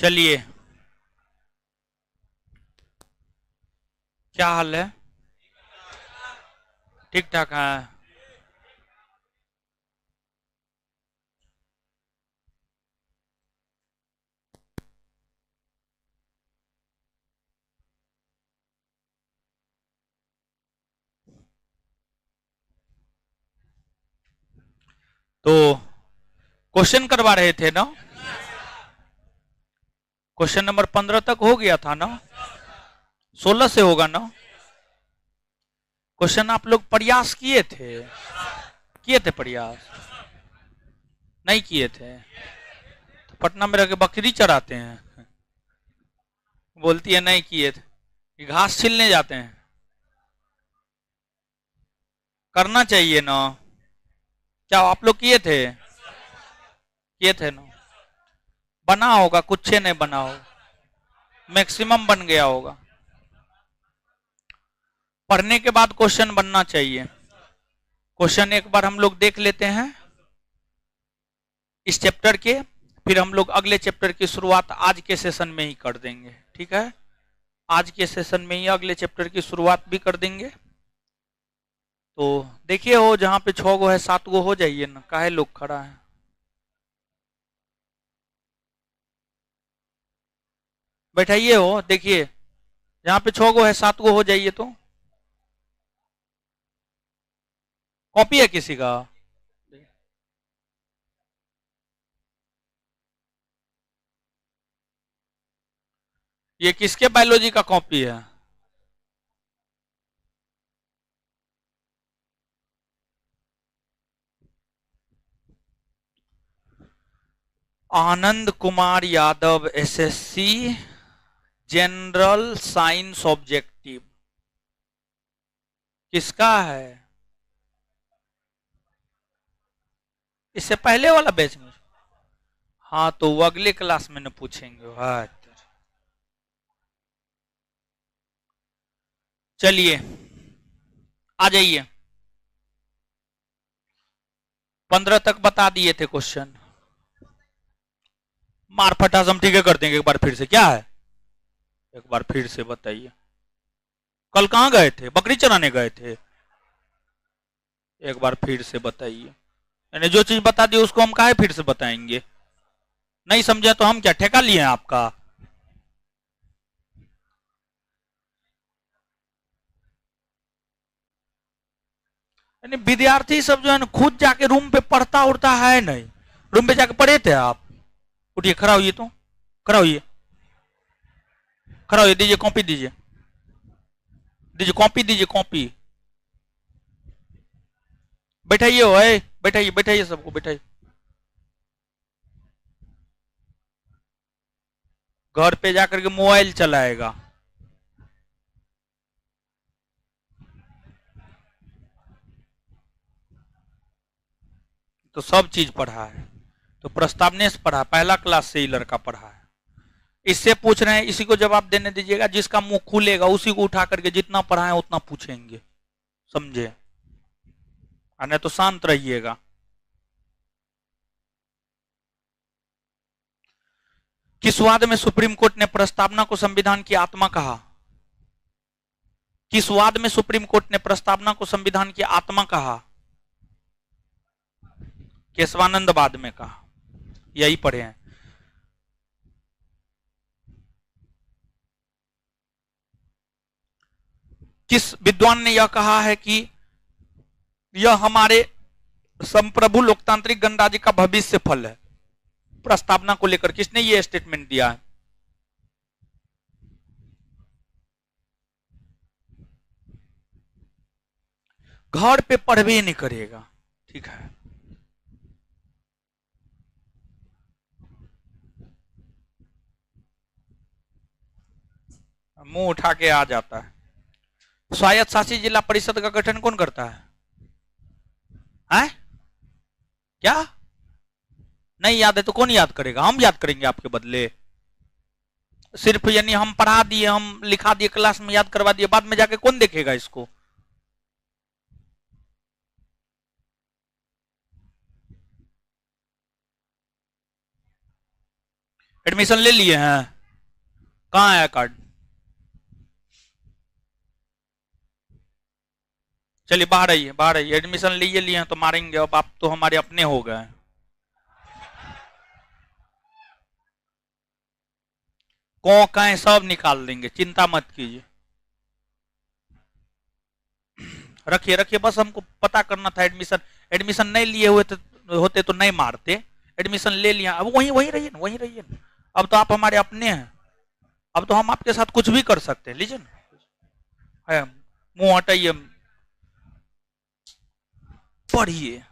चलिए, क्या हाल है? ठीक ठाक है। तो क्वेश्चन करवा रहे थे ना? क्वेश्चन नंबर 15 तक हो गया था ना? 16 से होगा ना? क्वेश्चन आप लोग प्रयास किए थे? किए थे प्रयास? नहीं किए थे? तो पटना में रह के बकरी चराते हैं? बोलती है नहीं किए थे। घास छीलने जाते हैं? करना चाहिए ना? क्या आप लोग किए थे? किए थे ना? बना होगा, कुछ नहीं बना होगा, मैक्सिमम बन गया होगा। पढ़ने के बाद क्वेश्चन बनना चाहिए। क्वेश्चन एक बार हम लोग देख लेते हैं इस चैप्टर के, फिर हम लोग अगले चैप्टर की शुरुआत आज के सेशन में ही कर देंगे। ठीक है, आज के सेशन में ही अगले चैप्टर की शुरुआत भी कर देंगे। तो देखिए, हो जहां पे 6 गो है 7 गो हो जाइए ना, काहे लोग खड़ा है? बैठाइए, हो देखिए, जहां पे 6 गो है 7 गो हो जाइए। तो कॉपी है किसी का? ये किसके बायोलॉजी का कॉपी है? Anand Kumar Yadav, SSC general science objective. किसका है? इससे पहले वाला बैच में? हाँ, तो वो अगले क्लास में न पूछेंगे। हाँ, चलिए आ जाइए। 15 तक बता दिए थे क्वेश्चन। मार फटास हम ठीक है कर देंगे। एक बार फिर से क्या है? एक बार फिर से बताइए। कल कहाँ गए थे? बकरी चराने गए थे? एक बार फिर से बताइए। यानी जो चीज बता दी उसको हम काहे फिर से बताएंगे? नहीं समझे तो हम क्या ठेका लिए हैं आपका? यानी विद्यार्थी सब जो है ना, खुद जाके रूम पे पढ़ता उड़ता है नहीं। रूम पे जाके पढ़े थे आप? उठिए, खड़ा होइए, तो खड़ा होइए, खड़ा होइए, दीजिए कॉपी, दीजिए, दीजिए कॉपी, दीजिए कॉपी। बैठाइए, हो बैठाइए, बैठाइए, सबको बैठाइए। घर पे जाकर के मोबाइल चलाएगा। तो सब चीज पढ़ा है। तो प्रस्तावनेश पढ़ा, पहला क्लास से ही लड़का पढ़ा है। इससे पूछ रहे हैं, इसी को जवाब देने दीजिएगा। जिसका मुंह खुलेगा उसी को उठा करके जितना पढ़ा है उतना पूछेंगे, समझे? नहीं तो शांत रहिएगा। किस वाद में सुप्रीम कोर्ट ने प्रस्तावना को संविधान की आत्मा कहा? किस वाद में सुप्रीम कोर्ट ने प्रस्तावना को संविधान की आत्मा कहा? केशवानंद वाद में कहा। यही पढ़े हैं। किस विद्वान ने यह कहा है कि यह हमारे संप्रभु लोकतांत्रिक गणराज्य का भविष्य फल है? प्रस्तावना को लेकर किसने यह स्टेटमेंट दिया है? घर पे पढ़वे नहीं करेगा, ठीक है? मुंह उठा के आ जाता है। स्वायत्त शासी जिला परिषद का गठन कौन करता है? हैं? क्या नहीं याद है तो कौन याद करेगा? हम याद करेंगे आपके बदले? सिर्फ यानी हम पढ़ा दिए, हम लिखा दिए, क्लास में याद करवा दिए, बाद में जाके कौन देखेगा इसको? एडमिशन ले लिए हैं? कहाँ है कार्ड? चलिए बाहर आइए, बाहर आइए। एडमिशन लिए हैं तो मारेंगे, अब आप तो हमारे अपने हो गए। कौ कहें सब निकाल देंगे, चिंता मत कीजिए। रखिए रखिए, बस हमको पता करना था। एडमिशन एडमिशन नहीं लिए हुए होते तो नहीं मारते। एडमिशन ले लिया, अब वहीं वहीं रहिए ना, वहीं रहिए ना। अब तो आप हमारे अपने हैं, अब तो हम आपके साथ कुछ भी कर सकते हैं। लीजिए ना, मुंह हटाइए, पढ़िए।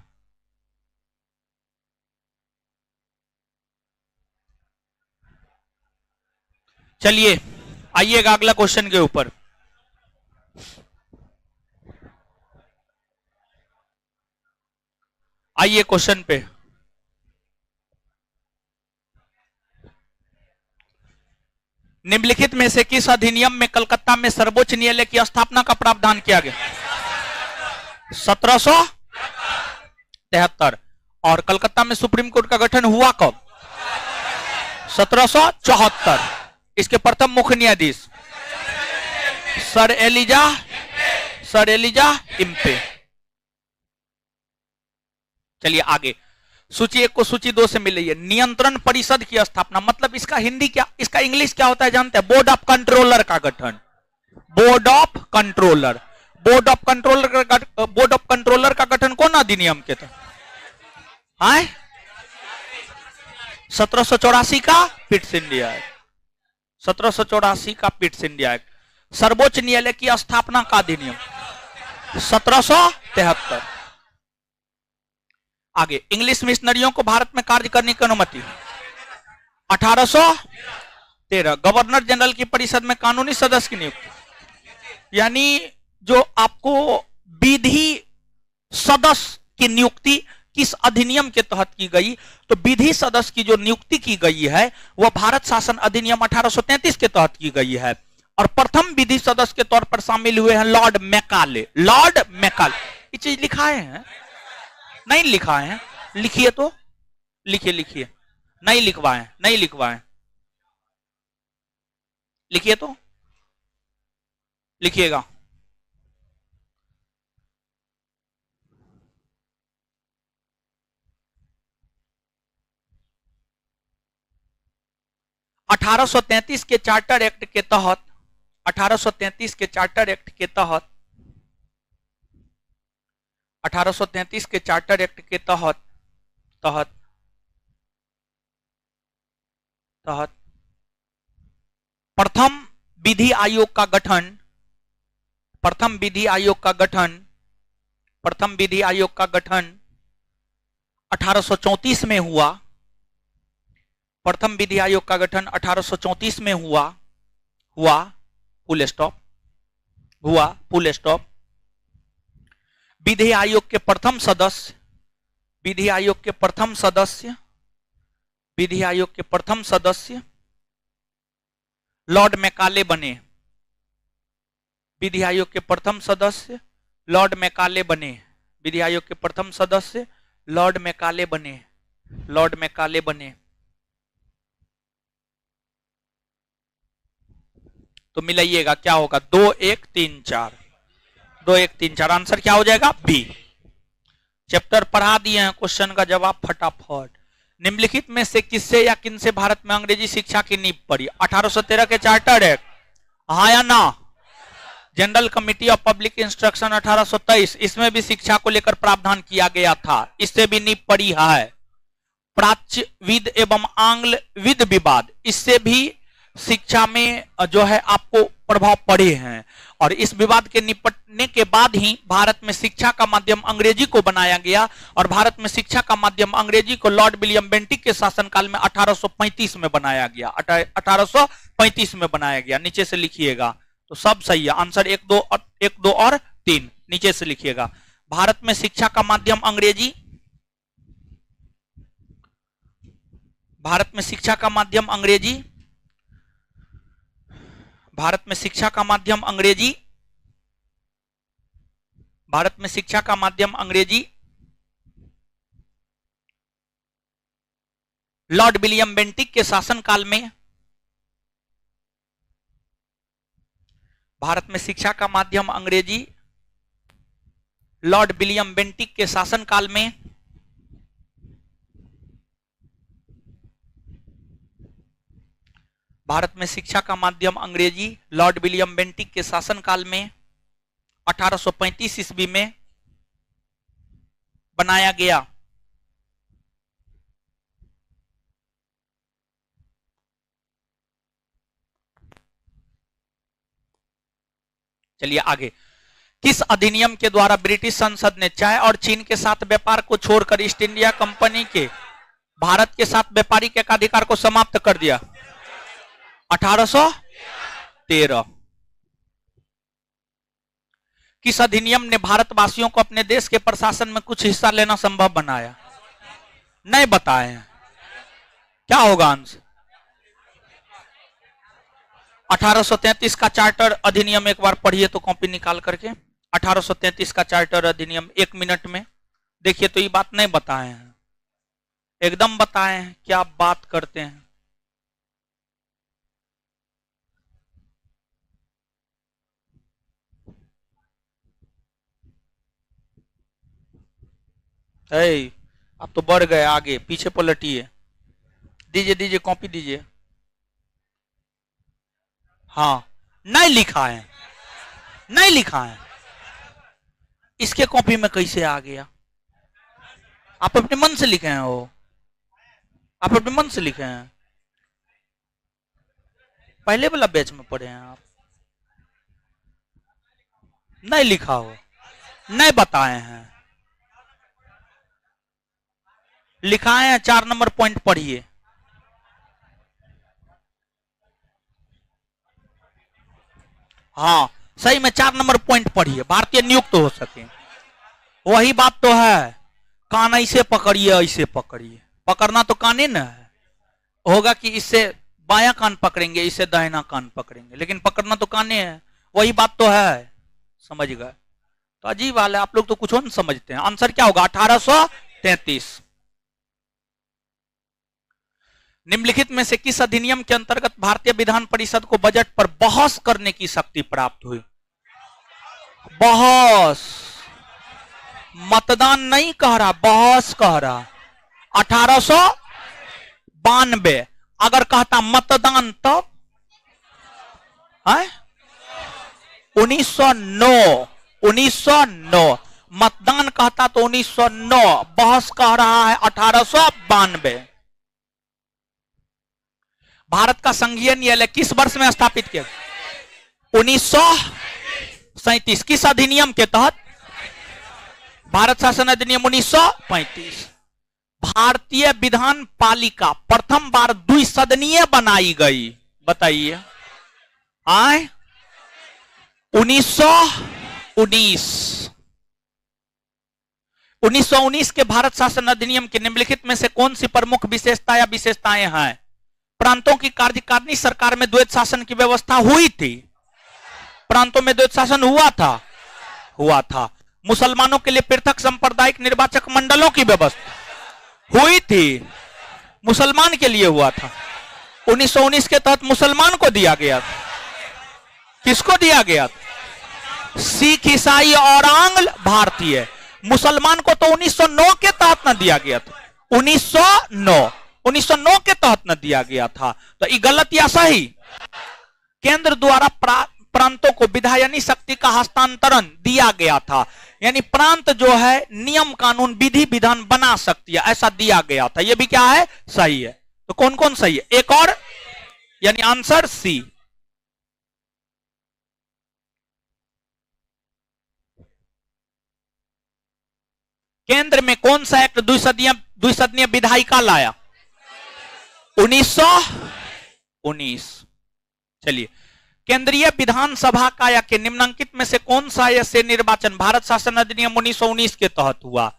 चलिए आइएगा अगला क्वेश्चन के ऊपर। आइए क्वेश्चन पे। निम्नलिखित में से किस अधिनियम में कलकत्ता में सर्वोच्च न्यायालय की स्थापना का प्रावधान किया गया? 1773। और कलकत्ता में सुप्रीम कोर्ट का गठन हुआ कब? 1774। इसके प्रथम मुख्य न्यायाधीश सर एलिजा इम्पे। चलिए आगे, सूची 1 को सूची 2 से मिली है। नियंत्रण परिषद की स्थापना, मतलब इसका हिंदी क्या, इसका इंग्लिश क्या होता है जानते हैं? बोर्ड ऑफ कंट्रोलर का गठन। Board of controller, board of controller का गठन कौन अधिनियम के तहत? 1784 का पिट्स इंडिया एक्ट। 1784 का पिट्स इंडिया एक्ट। सर्वोच्च न्यायालय की स्थापना का अधिनियम 1773। आगे, इंग्लिश मिशनरियों को भारत में कार्य करने की अनुमति 1813। गवर्नर जनरल की परिषद में कानूनी सदस्य की नियुक्ति, यानी जो आपको विधि सदस्य की नियुक्ति किस अधिनियम के तहत की गई? तो विधि सदस्य की जो नियुक्ति की गई है वह भारत शासन अधिनियम 1833 के तहत की गई है। और प्रथम विधि सदस्य के तौर पर शामिल हुए हैं लॉर्ड मैकाले। लॉर्ड मैकाले, ये चीज लिखाए हैं? नहीं लिखाए हैं, लिखिए तो, लिखिए लिखिए। नहीं लिखवाए, नहीं लिखवाए, लिखिए तो, लिखिएगा। (1833) के चार्टर एक्ट के तहत, 1833 के चार्टर एक्ट के तहत, 1833 के चार्टर एक्ट के तहत तहत तहत प्रथम विधि आयोग का गठन, प्रथम विधि आयोग का गठन, प्रथम विधि आयोग का गठन 1834 में हुआ। प्रथम विधि आयोग का गठन 1834 में हुआ। फुल स्टॉप, हुआ फुल स्टॉप। विधि आयोग के प्रथम सदस्य, विधि आयोग के प्रथम सदस्य, विधि आयोग के प्रथम सदस्य लॉर्ड मैकाले बने। विधि आयोग के प्रथम सदस्य लॉर्ड मैकाले बने। विधि आयोग के प्रथम सदस्य लॉर्ड मैकाले बने। लॉर्ड मैकाले बने। तो मिलाइएगा क्या होगा? 2 1 3 4, 2 1 3 4। आंसर क्या हो जाएगा? बी। चैप्टर पढ़ा दिए हैं, क्वेश्चन का जवाब फटाफट। निम्नलिखित में से किससे या किनसे भारत में अंग्रेजी शिक्षा की नींव पड़ी? 1813 के चार्टर एक्ट, हाँ या ना? General committee of public instruction 1823, इसमें भी शिक्षा को लेकर प्रावधान किया गया था, इससे भी नींव पड़ी है। प्राच्य विद एवं आंग्ल विद विवाद, इससे भी शिक्षा में जो है आपको प्रभाव पड़े हैं। और इस विवाद के निपटने के बाद ही भारत में शिक्षा का माध्यम अंग्रेजी को बनाया गया। और भारत में शिक्षा का माध्यम अंग्रेजी को लॉर्ड विलियम बेंटिक के शासनकाल में 1835 में बनाया गया। 1835 में बनाया गया। नीचे से लिखिएगा तो सब सही है। आंसर 1 2 और 3 नीचे से लिखिएगा। भारत में शिक्षा का माध्यम अंग्रेजी, भारत में शिक्षा का माध्यम अंग्रेजी, भारत में शिक्षा का माध्यम अंग्रेजी, भारत में शिक्षा का माध्यम अंग्रेजी। लॉर्ड विलियम बेंटिक के शासनकाल में भारत में शिक्षा का माध्यम अंग्रेजी। लॉर्ड विलियम बेंटिक के शासनकाल में भारत में शिक्षा का माध्यम अंग्रेजी। लॉर्ड विलियम बेंटिक के शासनकाल में 1835 ईस्वी में बनाया गया। चलिए आगे। किस अधिनियम के द्वारा ब्रिटिश संसद ने चाय और चीन के साथ व्यापार को छोड़कर ईस्ट इंडिया कंपनी के भारत के साथ व्यापारिक एकाधिकार को समाप्त कर दिया? 1813। किस अधिनियम ने भारतवासियों को अपने देश के प्रशासन में कुछ हिस्सा लेना संभव बनाया? नहीं बताए हैं, क्या होगा आंसर? 1833 का चार्टर अधिनियम एक बार पढ़िए तो कॉपी निकाल करके। 1833 का चार्टर अधिनियम 1 मिनट में देखिए तो ये बात नहीं बताए हैं, एकदम बताए हैं, क्या बात करते हैं। आप तो बढ़ गए आगे, पीछे पलटिए। दीजिए दीजिए कॉपी दीजिए। हाँ नहीं लिखा है, नहीं लिखा है, इसके कॉपी में कैसे आ गया? आप अपने मन से लिखे हैं वो, आप अपने मन से लिखे हैं, पहले वाला बैच में पढ़े हैं आप। नहीं लिखा हो, नहीं बताए हैं, लिखाए हैं। 4 नंबर पॉइंट पढ़िए। हाँ सही में 4 नंबर पॉइंट पढ़िए, भारतीय नियुक्त हो सके। वही बात तो है, कान ऐसे पकड़िए, ऐसे पकड़िए, पकड़ना तो काने न है, होगा कि इससे बायां कान पकड़ेंगे, इससे दाहिना कान पकड़ेंगे, लेकिन पकड़ना तो काने है। वही बात तो है, समझ गए? तो अजीब हाल है, आप लोग तो कुछ नहीं समझते हैं। आंसर क्या होगा? 1833। निम्नलिखित में से किस अधिनियम के अंतर्गत भारतीय विधान परिषद को बजट पर बहस करने की शक्ति प्राप्त हुई? बहस, मतदान नहीं कह रहा, बहस कह रहा। 1892। अगर कहता मतदान तब 1909, 1909 मतदान कहता तो 1909, बहस कह रहा है 1892। भारत का संघीय न्यायालय किस वर्ष में स्थापित किया? 1937। किस अधिनियम के तहत? भारत शासन अधिनियम 1935। भारतीय विधान पालिका प्रथम बार द्विसदनीय बनाई गई, बताइए। 1919 के भारत शासन अधिनियम के निम्नलिखित में से कौन सी प्रमुख विशेषता या विशेषताएं हैं? प्रांतों की कार्यकारिणी सरकार में द्वैत शासन की व्यवस्था हुई थी। प्रांतों में द्वैत शासन हुआ था। मुसलमानों के लिए पृथक सांप्रदायिक निर्वाचक मंडलों की व्यवस्था हुई थी, मुसलमान के लिए हुआ था। 1919 के तहत मुसलमान को दिया गया था। किसको दिया गया था? सिख, ईसाई और आंग्ल भारतीय। मुसलमान को तो 1909 के तहत न दिया गया था। 1909 के तहत न दिया गया था। तो ये गलत या सही? केंद्र द्वारा प्रांतों को विधायनी शक्ति का हस्तांतरण दिया गया था, यानी प्रांत जो है नियम कानून विधि विधान बना सकती है, ऐसा दिया गया था। यह भी क्या है? सही है। तो कौन कौन सही है? एक और, यानी आंसर सी। केंद्र में कौन सा एक्ट द्विसदनीय विधायिका लाया? 1919। चलिए, केंद्रीय विधानसभा का या के निम्नलिखित में से कौन सा ऐसे निर्वाचन भारत शासन अधिनियम 1919 के तहत हुआ?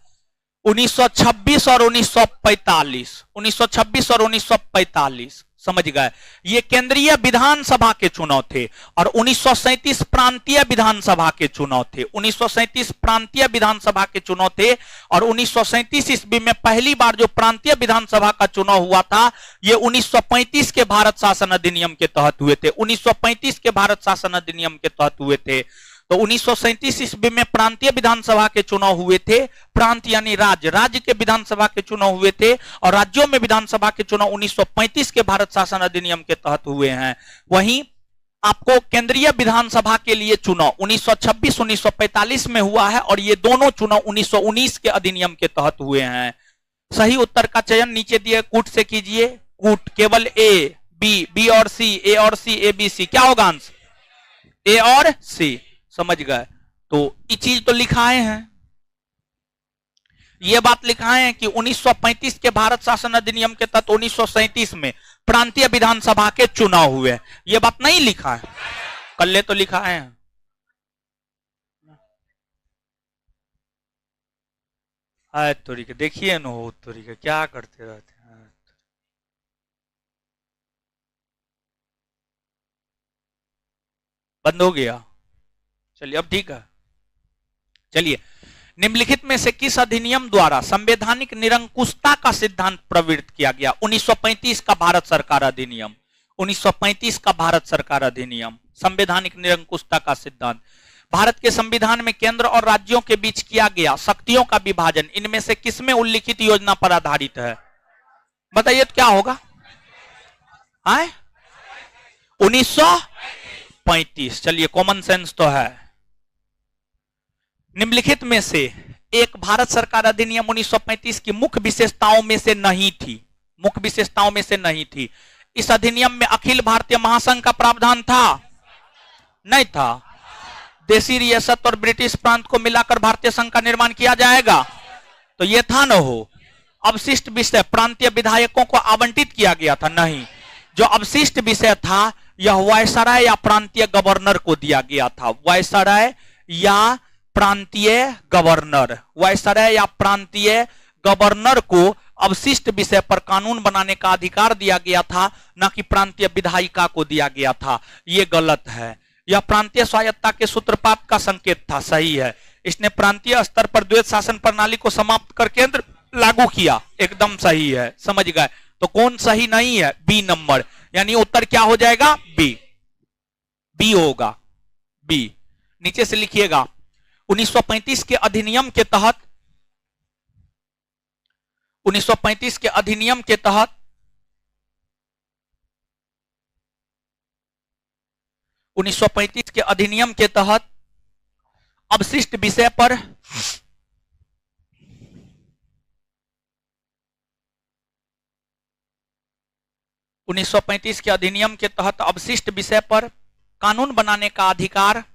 1926 और 1945। 1926 और 1945 समझ गए। ये केंद्रीय विधानसभा के चुनाव थे और 1937 प्रांतीय विधानसभा के चुनाव थे। 1937 प्रांतीय विधानसभा के चुनाव थे और 1937 ईस्वी में पहली बार जो प्रांतीय विधानसभा का चुनाव हुआ था ये 1935 के भारत शासन अधिनियम के तहत हुए थे। 1935 के भारत शासन अधिनियम के तहत हुए थे। तो 1937 ईस्वी में प्रांतीय विधानसभा के चुनाव हुए थे। प्रांत यानी राज्य, राज्य के विधानसभा के चुनाव हुए थे और राज्यों में विधानसभा के चुनाव 1935 के भारत शासन अधिनियम के तहत हुए हैं। वहीं आपको केंद्रीय विधानसभा के लिए चुनाव 1926 1945 में हुआ है और ये दोनों चुनाव 1919 के अधिनियम के तहत हुए हैं। सही उत्तर का चयन नीचे दिए कूट से कीजिए। कूट केवल ए बी और सी, ए और सी, ए बी सी, क्या होगा आंसर? ए और सी। समझ गए। तो ये चीज तो लिखाए हैं, ये बात लिखाए हैं कि 1935 के भारत शासन अधिनियम के तहत 1937 में प्रांतीय विधानसभा के चुनाव हुए। ये बात नहीं लिखा है, कल्ले तो लिखाए हैं। आए तोरी के देखिए न हो, तोरी के क्या करते रहते हैं। बंद हो गया, चलिए अब ठीक है। चलिए, निम्नलिखित में से किस अधिनियम द्वारा संवैधानिक निरंकुशता का सिद्धांत प्रवृत्त किया गया? 1935 का भारत सरकार अधिनियम। 1935 का भारत सरकार अधिनियम संवैधानिक निरंकुशता का सिद्धांत। भारत के संविधान में केंद्र और राज्यों के बीच किया गया शक्तियों का विभाजन इनमें से किसमें उल्लिखित योजना पर आधारित है? बताइए तो क्या होगा? 1935। चलिए, कॉमन सेंस तो है। निम्नलिखित में से एक भारत सरकार अधिनियम 1935 की मुख्य विशेषताओं में से नहीं थी। मुख्य विशेषताओं में से नहीं थी। इस अधिनियम में अखिल भारतीय महासंघ का प्रावधान था? नहीं था। देशी रियासत और ब्रिटिश प्रांत को मिलाकर भारतीय संघ का निर्माण किया जाएगा, तो यह था न हो। अवशिष्ट विषय प्रांतीय विधायकों को आवंटित किया गया था? नहीं। जो अवशिष्ट विषय था यह वायसराय या प्रांतीय गवर्नर को दिया गया था। वायसराय या प्रांतीय गवर्नर, वायसराय या प्रांतीय गवर्नर को अवशिष्ट विषय पर कानून बनाने का अधिकार दिया गया था, न कि प्रांतीय विधायिका को दिया गया था। यह गलत है। यह प्रांतीय स्वायत्तता के सूत्रपात का संकेत था। सही है। इसने प्रांतीय स्तर पर द्वैत शासन प्रणाली को समाप्त कर केंद्र लागू किया। एकदम सही है। समझ गए। तो कौन सही नहीं है? बी नंबर, यानी उत्तर क्या हो जाएगा? बी। बी होगा, बी। नीचे से लिखिएगा 1935 के अधिनियम के तहत 1935 के अधिनियम के तहत 1935 के अधिनियम के तहत अवशिष्ट विषय पर 1935 के अधिनियम के तहत अवशिष्ट विषय पर कानून बनाने का अधिकार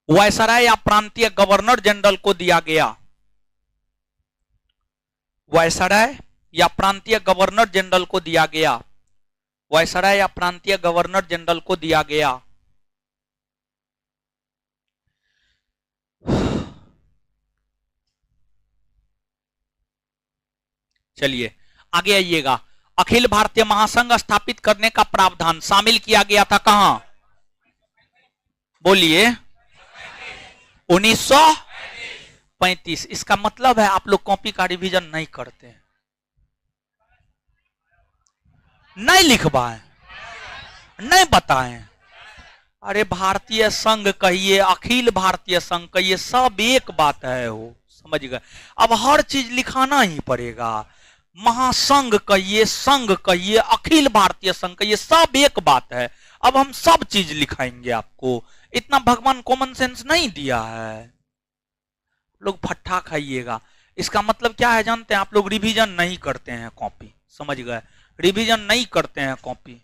वायसराय या प्रांतीय गवर्नर जनरल को दिया गया। वायसराय या प्रांतीय गवर्नर जनरल को दिया गया। वायसराय या प्रांतीय गवर्नर जनरल को दिया गया। चलिए आगे आइएगा। अखिल भारतीय महासंघ स्थापित करने का प्रावधान शामिल किया गया था कहां? बोलिए। 1935। इसका मतलब है आप लोग कॉपी का रिवीजन नहीं करते हैं, नहीं लिखवाए, नहीं बताएं। अरे भारतीय संघ कहिए, अखिल भारतीय संघ कहिए, सब एक बात है। वो समझ गए। अब हर चीज लिखाना ही पड़ेगा। महासंघ कहिए, संघ कहिए, अखिल भारतीय संघ कहिए, सब एक बात है। अब हम सब चीज लिखाएंगे आपको। इतना भगवान कॉमन सेंस नहीं दिया है। लोग फट्टा खाइएगा। इसका मतलब क्या है जानते हैं? आप लोग रिवीजन नहीं करते हैं कॉपी। समझ गए। रिवीजन नहीं करते हैं कॉपी,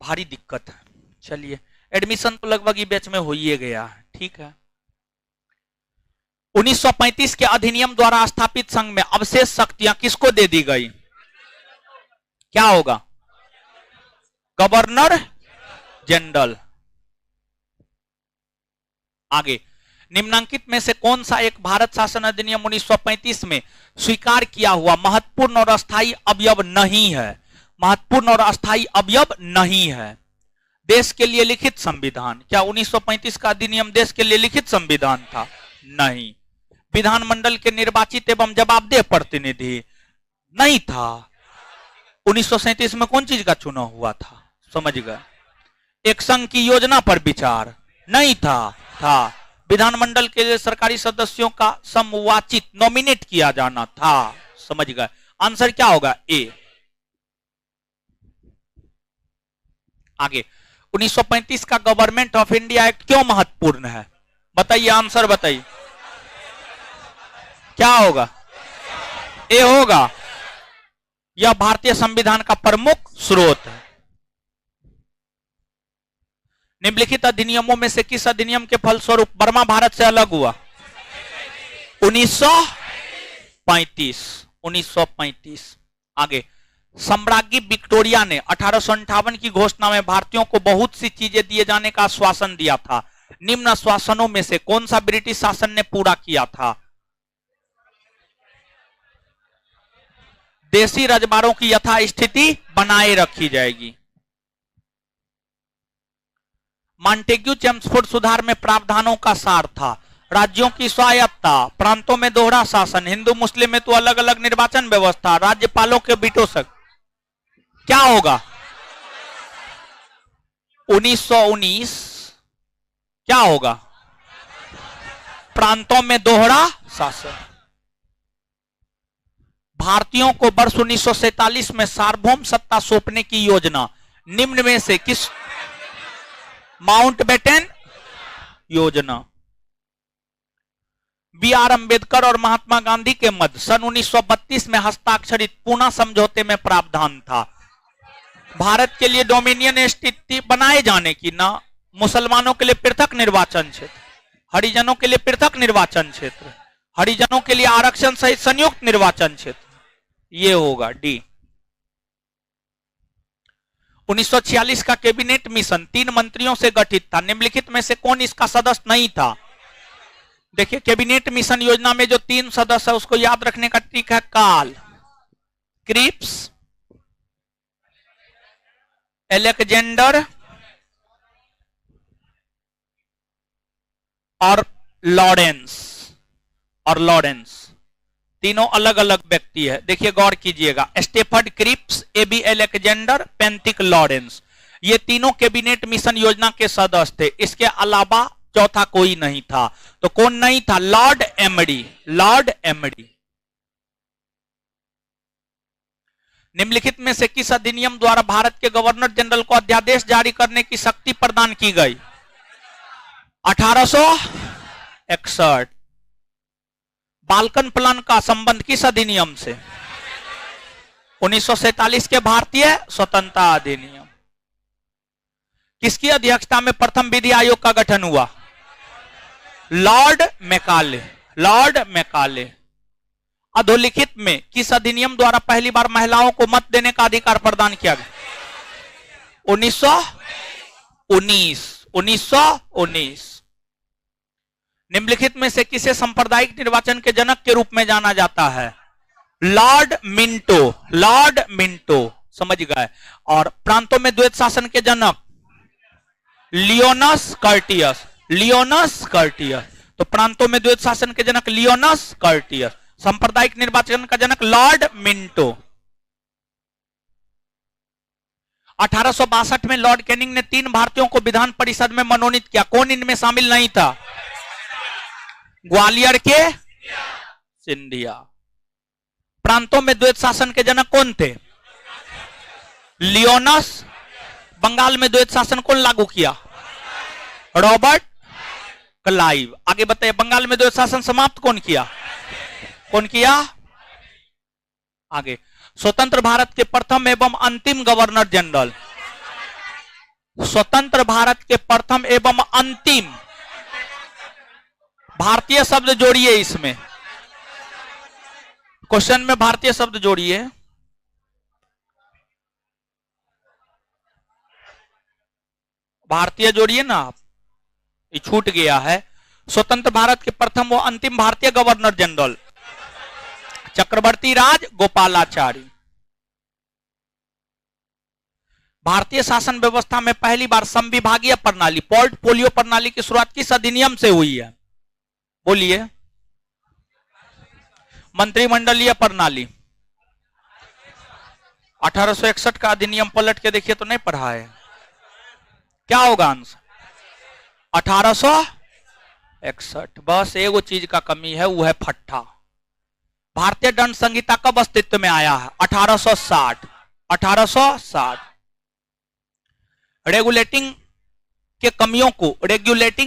भारी दिक्कत है। चलिए, एडमिशन तो लगभग ही बैच में हो ही गया है। ठीक है। 1935 के अधिनियम द्वारा स्थापित संघ में अवशेष शक्तियां किसको दे दी गई? क्या होगा? Governor general. आगे, निम्नांकित में से कौन सा एक भारत शासन अधिनियम 1935 में स्वीकार किया हुआ महत्वपूर्ण और अस्थायी अवयव नहीं है? महत्वपूर्ण और अस्थायी अवयव नहीं है। देश के लिए लिखित संविधान। क्या 1935 का अधिनियम देश के लिए लिखित संविधान था? नहीं। विधानमंडल के निर्वाचित एवं जवाबदेह प्रतिनिधि नहीं था। 1937 में कौन चीज का चुनाव हुआ था? समझ गए। एक संघ की योजना पर विचार नहीं था। विधानमंडल के सरकारी सदस्यों का समवाचित नॉमिनेट किया जाना था। समझ गए। आंसर क्या होगा? ए। आगे 1935 का गवर्नमेंट ऑफ इंडिया एक्ट क्यों महत्वपूर्ण है? बताइए, आंसर बताइए। क्या होगा? ए होगा। यह भारतीय संविधान का प्रमुख स्रोत है। निम्नलिखित अधिनियमों में से किस अधिनियम के फलस्वरूप बर्मा भारत से अलग हुआ? 1935। आगे सम्राज्ञी विक्टोरिया ने 1858 की घोषणा में भारतीयों को बहुत सी चीजें दिए जाने का आश्वासन दिया था। निम्न आश्वासनों में से कौन सा ब्रिटिश शासन ने पूरा किया था? देशी रजबारों की यथास्थिति बनाए रखी जाएगी। मॉन्टेग्यू चेम्सफोर्ड सुधार में प्रावधानों का सार था राज्यों की स्वायत्तता, प्रांतों में दोहरा शासन, हिंदू मुस्लिम में तो अलग अलग निर्वाचन व्यवस्था, राज्यपालों के बीटो सक। क्या होगा? 1919 क्या होगा? प्रांतों में दोहरा शासन। भारतीयों को वर्ष 1947 में सार्वभौम सत्ता सौंपने की योजना निम्न में से किस? माउंटबेटन योजना। बी आर अम्बेडकर और महात्मा गांधी के मध्य सन 1932 में हस्ताक्षरित पूना समझौते में प्रावधान था भारत के लिए डोमिनियन स्थिति बनाए जाने की, ना मुसलमानों के लिए पृथक निर्वाचन क्षेत्र, हरिजनों के लिए पृथक निर्वाचन क्षेत्र, हरिजनों के लिए आरक्षण सहित संयुक्त निर्वाचन क्षेत्र। ये होगा डी। 1946 का कैबिनेट मिशन 3 मंत्रियों से गठित था। निम्नलिखित में से कौन इसका सदस्य नहीं था? देखिए, कैबिनेट मिशन योजना में जो 3 सदस्य है उसको याद रखने का ट्रिक है काल, क्रिप्स, अलेक्जेंडर और लॉरेंस। तीनों अलग अलग व्यक्ति है। देखिए, गौर कीजिएगा, Stafford Cripps, A V Alexander, Pethick Lawrence, ये तीनों कैबिनेट मिशन योजना के सदस्य थे। इसके अलावा चौथा कोई नहीं था। तो कौन नहीं था? Lord MD. निम्नलिखित में से किस अधिनियम द्वारा भारत के गवर्नर जनरल को अध्यादेश जारी करने की शक्ति प्रदान की गई? 1861। बाल्कन प्लान का संबंध किस अधिनियम से? 1947 के भारतीय स्वतंत्रता अधिनियम। किसकी अध्यक्षता में प्रथम विधि आयोग का गठन हुआ? Lord Macaulay. अधोलिखित में किस अधिनियम द्वारा पहली बार महिलाओं को मत देने का अधिकार प्रदान किया गया? 1919। निम्नलिखित में से किसे सांप्रदायिक निर्वाचन के जनक के रूप में जाना जाता है? Lord Minto. समझ गए। और प्रांतों में द्वैत शासन के जनक लियोनस कर्टियस। तो प्रांतों में द्वैत शासन के जनक लियोनस कर्टियस, सांप्रदायिक निर्वाचन का जनक लॉर्ड मिंटो। 1862 में लॉर्ड कैनिंग ने 3 भारतीयों को विधान परिषद में मनोनीत किया। कौन इनमें शामिल नहीं था? ग्वालियर के सिंधिया। प्रांतों में द्वैत शासन के जनक कौन थे? लियोनस। बंगाल में द्वैत शासन कौन लागू किया? Robert Clive. आगे बताइए, बंगाल में द्वैत शासन समाप्त कौन किया? आगे, स्वतंत्र भारत के प्रथम एवं अंतिम गवर्नर जनरल। स्वतंत्र भारत के प्रथम एवं अंतिम, भारतीय शब्द जोड़िए इसमें, क्वेश्चन में भारतीय शब्द जोड़िए। भारतीय जोड़िए ना आप, ये छूट गया है। स्वतंत्र भारत के प्रथम व अंतिम भारतीय गवर्नर जनरल चक्रवर्ती राज गोपालाचारी। भारतीय शासन व्यवस्था में पहली बार संविभागीय प्रणाली पोर्टफोलियो प्रणाली की शुरुआत किस अधिनियम से हुई है? बोलिए। मंत्रिमंडलीय प्रणाली 1861 का अधिनियम पलट के देखिए तो नहीं पढ़ा है। क्या होगा आंसर? 1861। बस एगो चीज का कमी है, वो है फट्टा। भारतीय दंड संहिता कब अस्तित्व में आया है? 1860। 1860। रेगुलेटिंग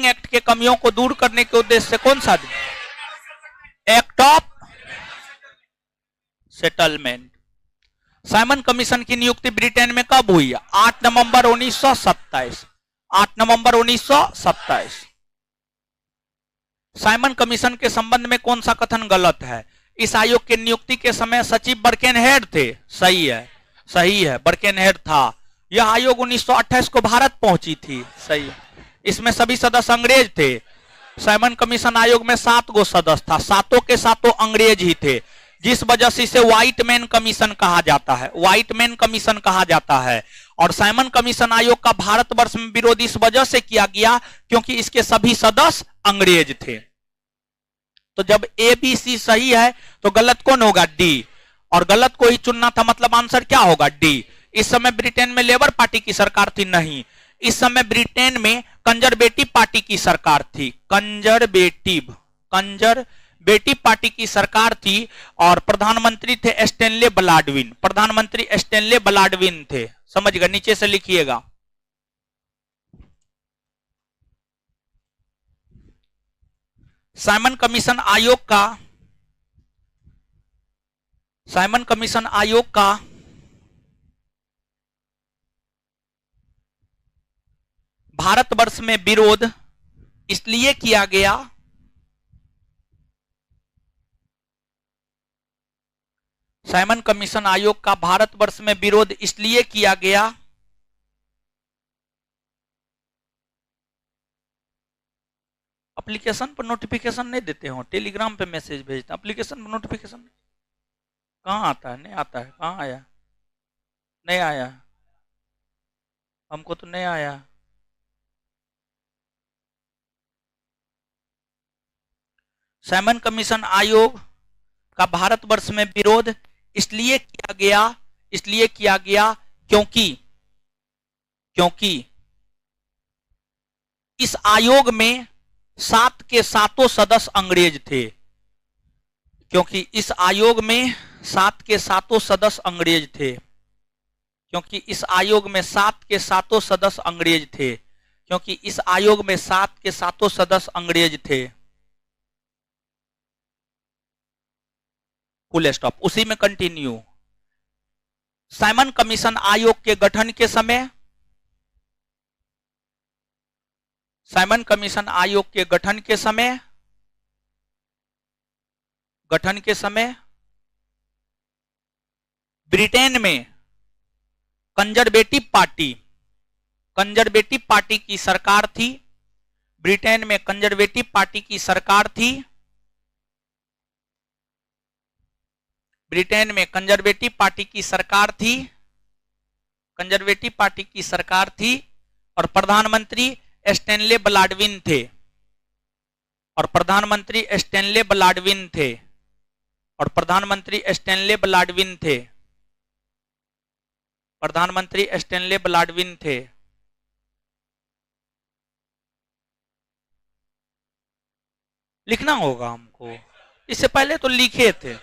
एक्ट के कमियों को दूर करने के उद्देश्य से कौन सा act of settlement. Simon commission की नियुक्ति ब्रिटेन में कब हुई? 8 नवंबर 1927। 8 नवंबर 1927। साइमन कमीशन के संबंध में कौन सा कथन गलत है? इस आयोग के नियुक्ति के समय सचिव बर्केनहेड थे। सही है, सही है, बर्केनहेड था। यह आयोग 1928 को भारत पहुंची थी। सही है। इसमें सभी सदस्य अंग्रेज थे। साइमन कमीशन आयोग में 7 गो सदस्य था, 7 के 7 अंग्रेज ही थे, जिस वजह से इसे व्हाइट मैन कमीशन कहा जाता है। व्हाइट मैन कमीशन कहा जाता है। और साइमन कमीशन आयोग का भारतवर्ष में विरोध इस वजह से किया गया क्योंकि इसके सभी सदस्य अंग्रेज थे। तो जब ए बी सी सही है तो गलत कौन होगा? डी। और गलत को ही चुनना था, मतलब आंसर क्या होगा? डी। इस समय ब्रिटेन में लेबर पार्टी की सरकार थी? नहीं, इस समय ब्रिटेन में कंजरवेटिव पार्टी की सरकार थी। कंजरवेटिव पार्टी की सरकार थी और प्रधानमंत्री थे स्टैनले बाल्डविन। प्रधानमंत्री स्टैनले बाल्डविन थे। समझ गए? नीचे से लिखिएगा। साइमन कमीशन आयोग का भारतवर्ष में विरोध इसलिए किया गया साइमन कमीशन आयोग का भारतवर्ष में विरोध इसलिए किया गया एप्लीकेशन पर नोटिफिकेशन नहीं देते हो, टेलीग्राम पे मैसेज भेजते हैं, एप्लीकेशन पर नोटिफिकेशन कहाँ आता है? नहीं आता है। कहाँ आया? नहीं आया, हमको तो नहीं आया। साइमन कमीशन आयोग का भारतवर्ष में विरोध इसलिए किया गया क्योंकि इस आयोग में 7 के 7 सदस्य अंग्रेज थे। क्योंकि इस आयोग में 7 के 7 सदस्य अंग्रेज थे। क्योंकि इस आयोग में 7 के 7 सदस्य अंग्रेज थे। क्योंकि इस आयोग में 7 के 7 सदस्य अंग्रेज थे। Full stop. उसी में कंटिन्यू। साइमन कमीशन आयोग के गठन के समय ब्रिटेन में कंजरवेटिव पार्टी की सरकार थी। ब्रिटेन में कंजरवेटिव पार्टी की सरकार थी। ब्रिटेन में कंजरवेटिव पार्टी की सरकार थी और प्रधानमंत्री स्टैनले बाल्डविन थे। लिखना होगा हमको, इससे पहले तो लिखे थे।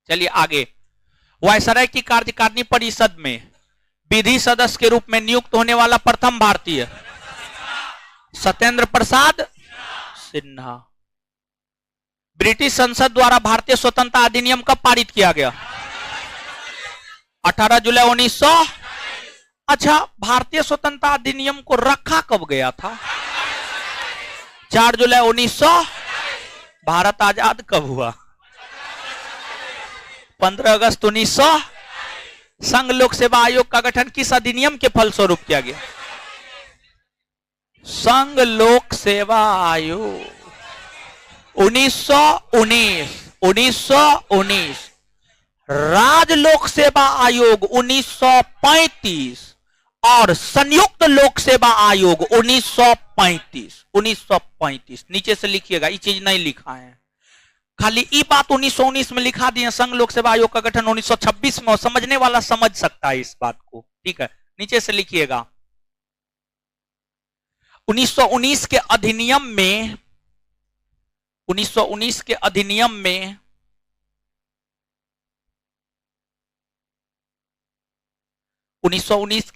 चलिए आगे। वायसराय की कार्यकारिणी परिषद में विधि सदस्य के रूप में नियुक्त होने वाला प्रथम भारतीय सत्येंद्र प्रसाद सिन्हा। ब्रिटिश संसद द्वारा भारतीय स्वतंत्रता अधिनियम कब पारित किया गया? 18 जुलाई 1900। अच्छा, भारतीय स्वतंत्रता अधिनियम को रखा कब गया था? 4 जुलाई 1900। भारत आजाद कब हुआ? 15 अगस्त 1900। संघ लोक सेवा आयोग का गठन किस अधिनियम के फलस्वरूप किया गया? संघ लोक सेवा आयोग 1919 राज्य लोक सेवा आयोग 1935 और संयुक्त लोक सेवा आयोग 1935 नीचे से लिखिएगा, ये चीज नहीं लिखा है, खाली ये बात 1919 में लिखा दिए। संघ लोक सेवा आयोग का गठन 1926 में, समझने वाला समझ सकता है इस बात को, ठीक है। नीचे से लिखिएगा 1919 के अधिनियम में 1919 के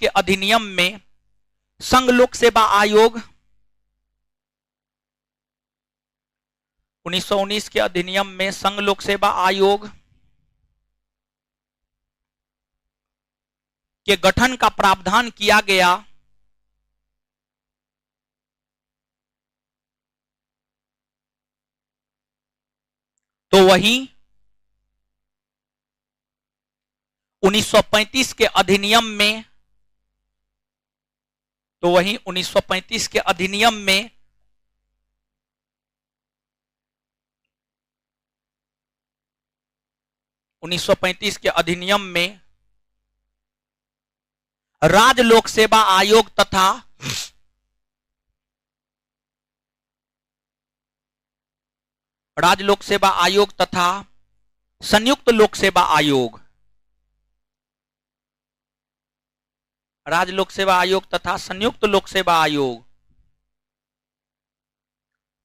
अधिनियम में संघ लोक सेवा आयोग 1919 के अधिनियम में संघ लोक सेवा आयोग के गठन का प्रावधान किया गया। तो वहीं 1935 के अधिनियम में 1935 के अधिनियम में राज्य लोक सेवा आयोग तथा संयुक्त लोक सेवा आयोग राज्य लोक सेवा आयोग तथा संयुक्त लोक सेवा आयोग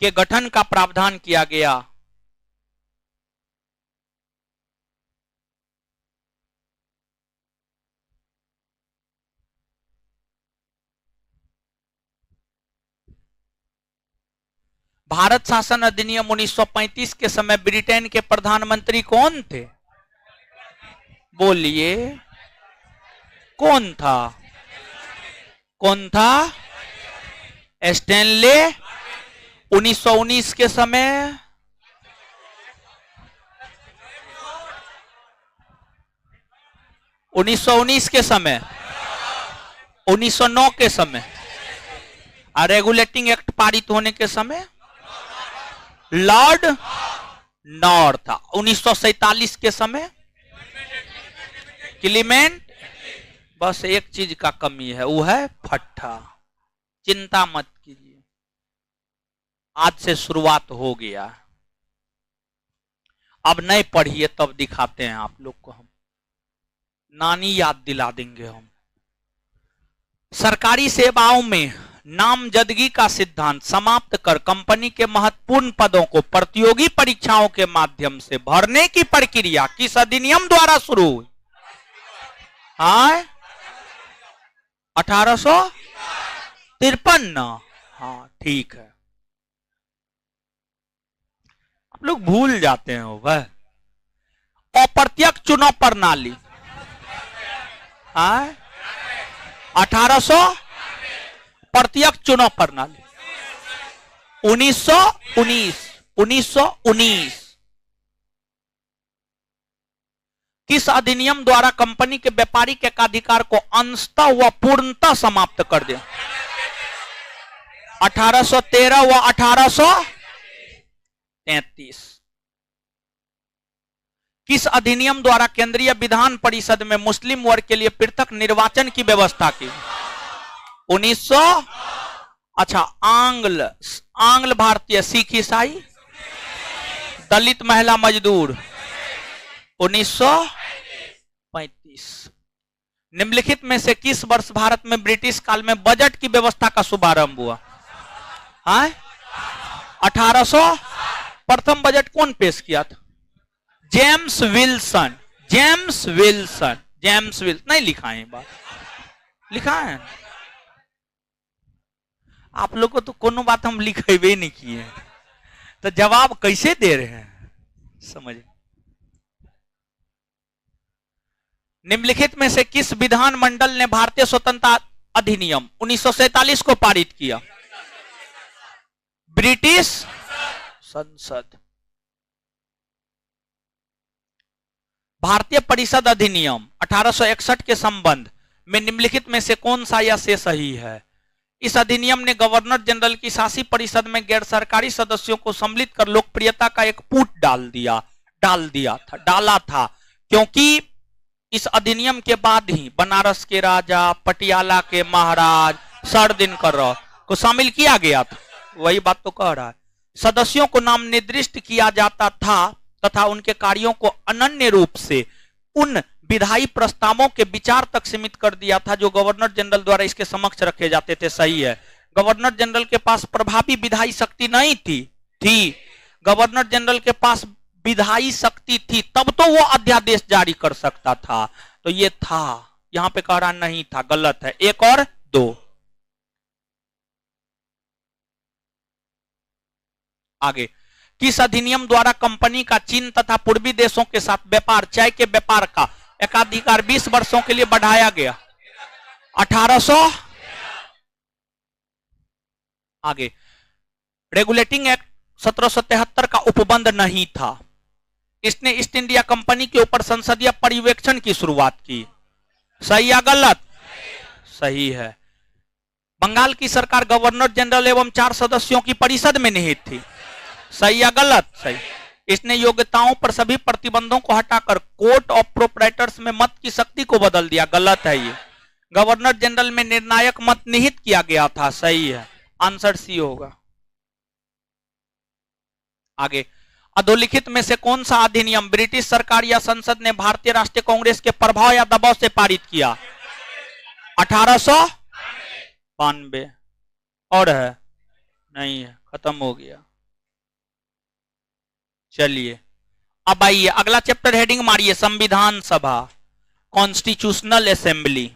के गठन का प्रावधान किया गया। भारत शासन अधिनियम 1935 के समय ब्रिटेन के प्रधानमंत्री कौन थे? बोलिए, कौन था? स्टैनले। 1919 के समय 1919 के समय 1909 के समय रेगुलेटिंग एक्ट पारित होने के समय लॉर्ड नॉर था। 1947 के समय क्लीमेंट। बस एक चीज का कमी है, वो है फट्टा। चिंता मत कीजिए, आज से शुरुआत हो गया। अब नहीं पढ़िए तब दिखाते हैं आप लोग को, हम नानी याद दिला देंगे हम। सरकारी सेवाओं में नामजदगी का सिद्धांत समाप्त कर कंपनी के महत्वपूर्ण पदों को प्रतियोगी परीक्षाओं के माध्यम से भरने की प्रक्रिया किस अधिनियम द्वारा शुरू हुई? 1853। हाँ ठीक है, आप लोग भूल जाते हैं वह अप्रत्यक्ष चुनाव प्रणाली 1800 प्रत्यक्ष चुनाव प्रणाली 1919 किस अधिनियम द्वारा कंपनी के व्यापारिक एकाधिकार को अंशतः व पूर्णतः समाप्त कर दिया? 1813 व 1833। किस अधिनियम द्वारा केंद्रीय विधान परिषद में मुस्लिम वर्ग के लिए पृथक निर्वाचन की व्यवस्था की? 1900। अच्छा, आंग्ल भारतीय, सिख ईसाई, दलित महिला मजदूर 1935। निम्नलिखित में से किस वर्ष भारत में ब्रिटिश काल में बजट की व्यवस्था का शुभारंभ हुआ? 1800। प्रथम बजट कौन पेश किया था? James Wilson. नहीं लिखा है बात, लिखा है आप लोग को तो कोनो बात हम लिखेबे नहीं किए, तो जवाब कैसे दे रहे हैं समझ। निम्नलिखित में से किस विधानमंडल ने भारतीय स्वतंत्रता अधिनियम 1947 को पारित किया? ब्रिटिश संसद। भारतीय परिषद अधिनियम 1861 के संबंध में निम्नलिखित में से कौन सा या से सही है? इस अधिनियम ने गवर्नर जनरल की शासी परिषद में गैर सरकारी सदस्यों को सम्मिलित कर लोकप्रियता का एक पुट डाला था, क्योंकि इस अधिनियम के बाद ही बनारस के राजा, पटियाला के महाराज, सरदिनकर को शामिल किया गया था। वही बात तो कह रहा है। सदस्यों को नाम निर्दिष्ट किया जाता था तथा उनके कार्यों को अनन्य रूप से उन विधायी प्रस्तावों के विचार तक सीमित कर दिया था जो गवर्नर जनरल द्वारा इसके समक्ष रखे जाते थे। सही है, गवर्नर जनरल के पास प्रभावी विधायी शक्ति नहीं थी। गवर्नर जनरल के पास विधायी शक्ति थी तब तो वो अध्यादेश जारी कर सकता था। तो ये था, यहां पे कह रहा नहीं था, गलत है। 1 और 2 आगे। किस अधिनियम द्वारा कंपनी का चीन तथा पूर्वी देशों के साथ व्यापार, चाय के व्यापार का एकाधिकार 20 वर्षों के लिए बढ़ाया गया? 1800। आगे। रेगुलेटिंग एक्ट 1773 का उपबंध नहीं था। इसने ईस्ट इंडिया कंपनी के ऊपर संसदीय पर्यवेक्षण की शुरुआत की। सही या गलत? सही है। बंगाल की सरकार गवर्नर जनरल एवं 4 सदस्यों की परिषद में निहित थी। सही या गलत? सही। इसने योग्यताओं पर सभी प्रतिबंधों को हटाकर कोर्ट ऑफ प्रोप्राइटर्स में मत की शक्ति को बदल दिया। गलत है ये। गवर्नर जनरल में निर्णायक मत निहित किया गया था। सही है, आंसर सी होगा। आगे। अधोलिखित में से कौन सा अधिनियम ब्रिटिश सरकार या संसद ने भारतीय राष्ट्रीय कांग्रेस के प्रभाव या दबाव से पारित किया? 1892। और है? नहीं है, खत्म हो गया। चलिए अब आइए अगला चैप्टर हेडिंग मारिए, संविधान सभा, कॉन्स्टिट्यूशनल असेंबली।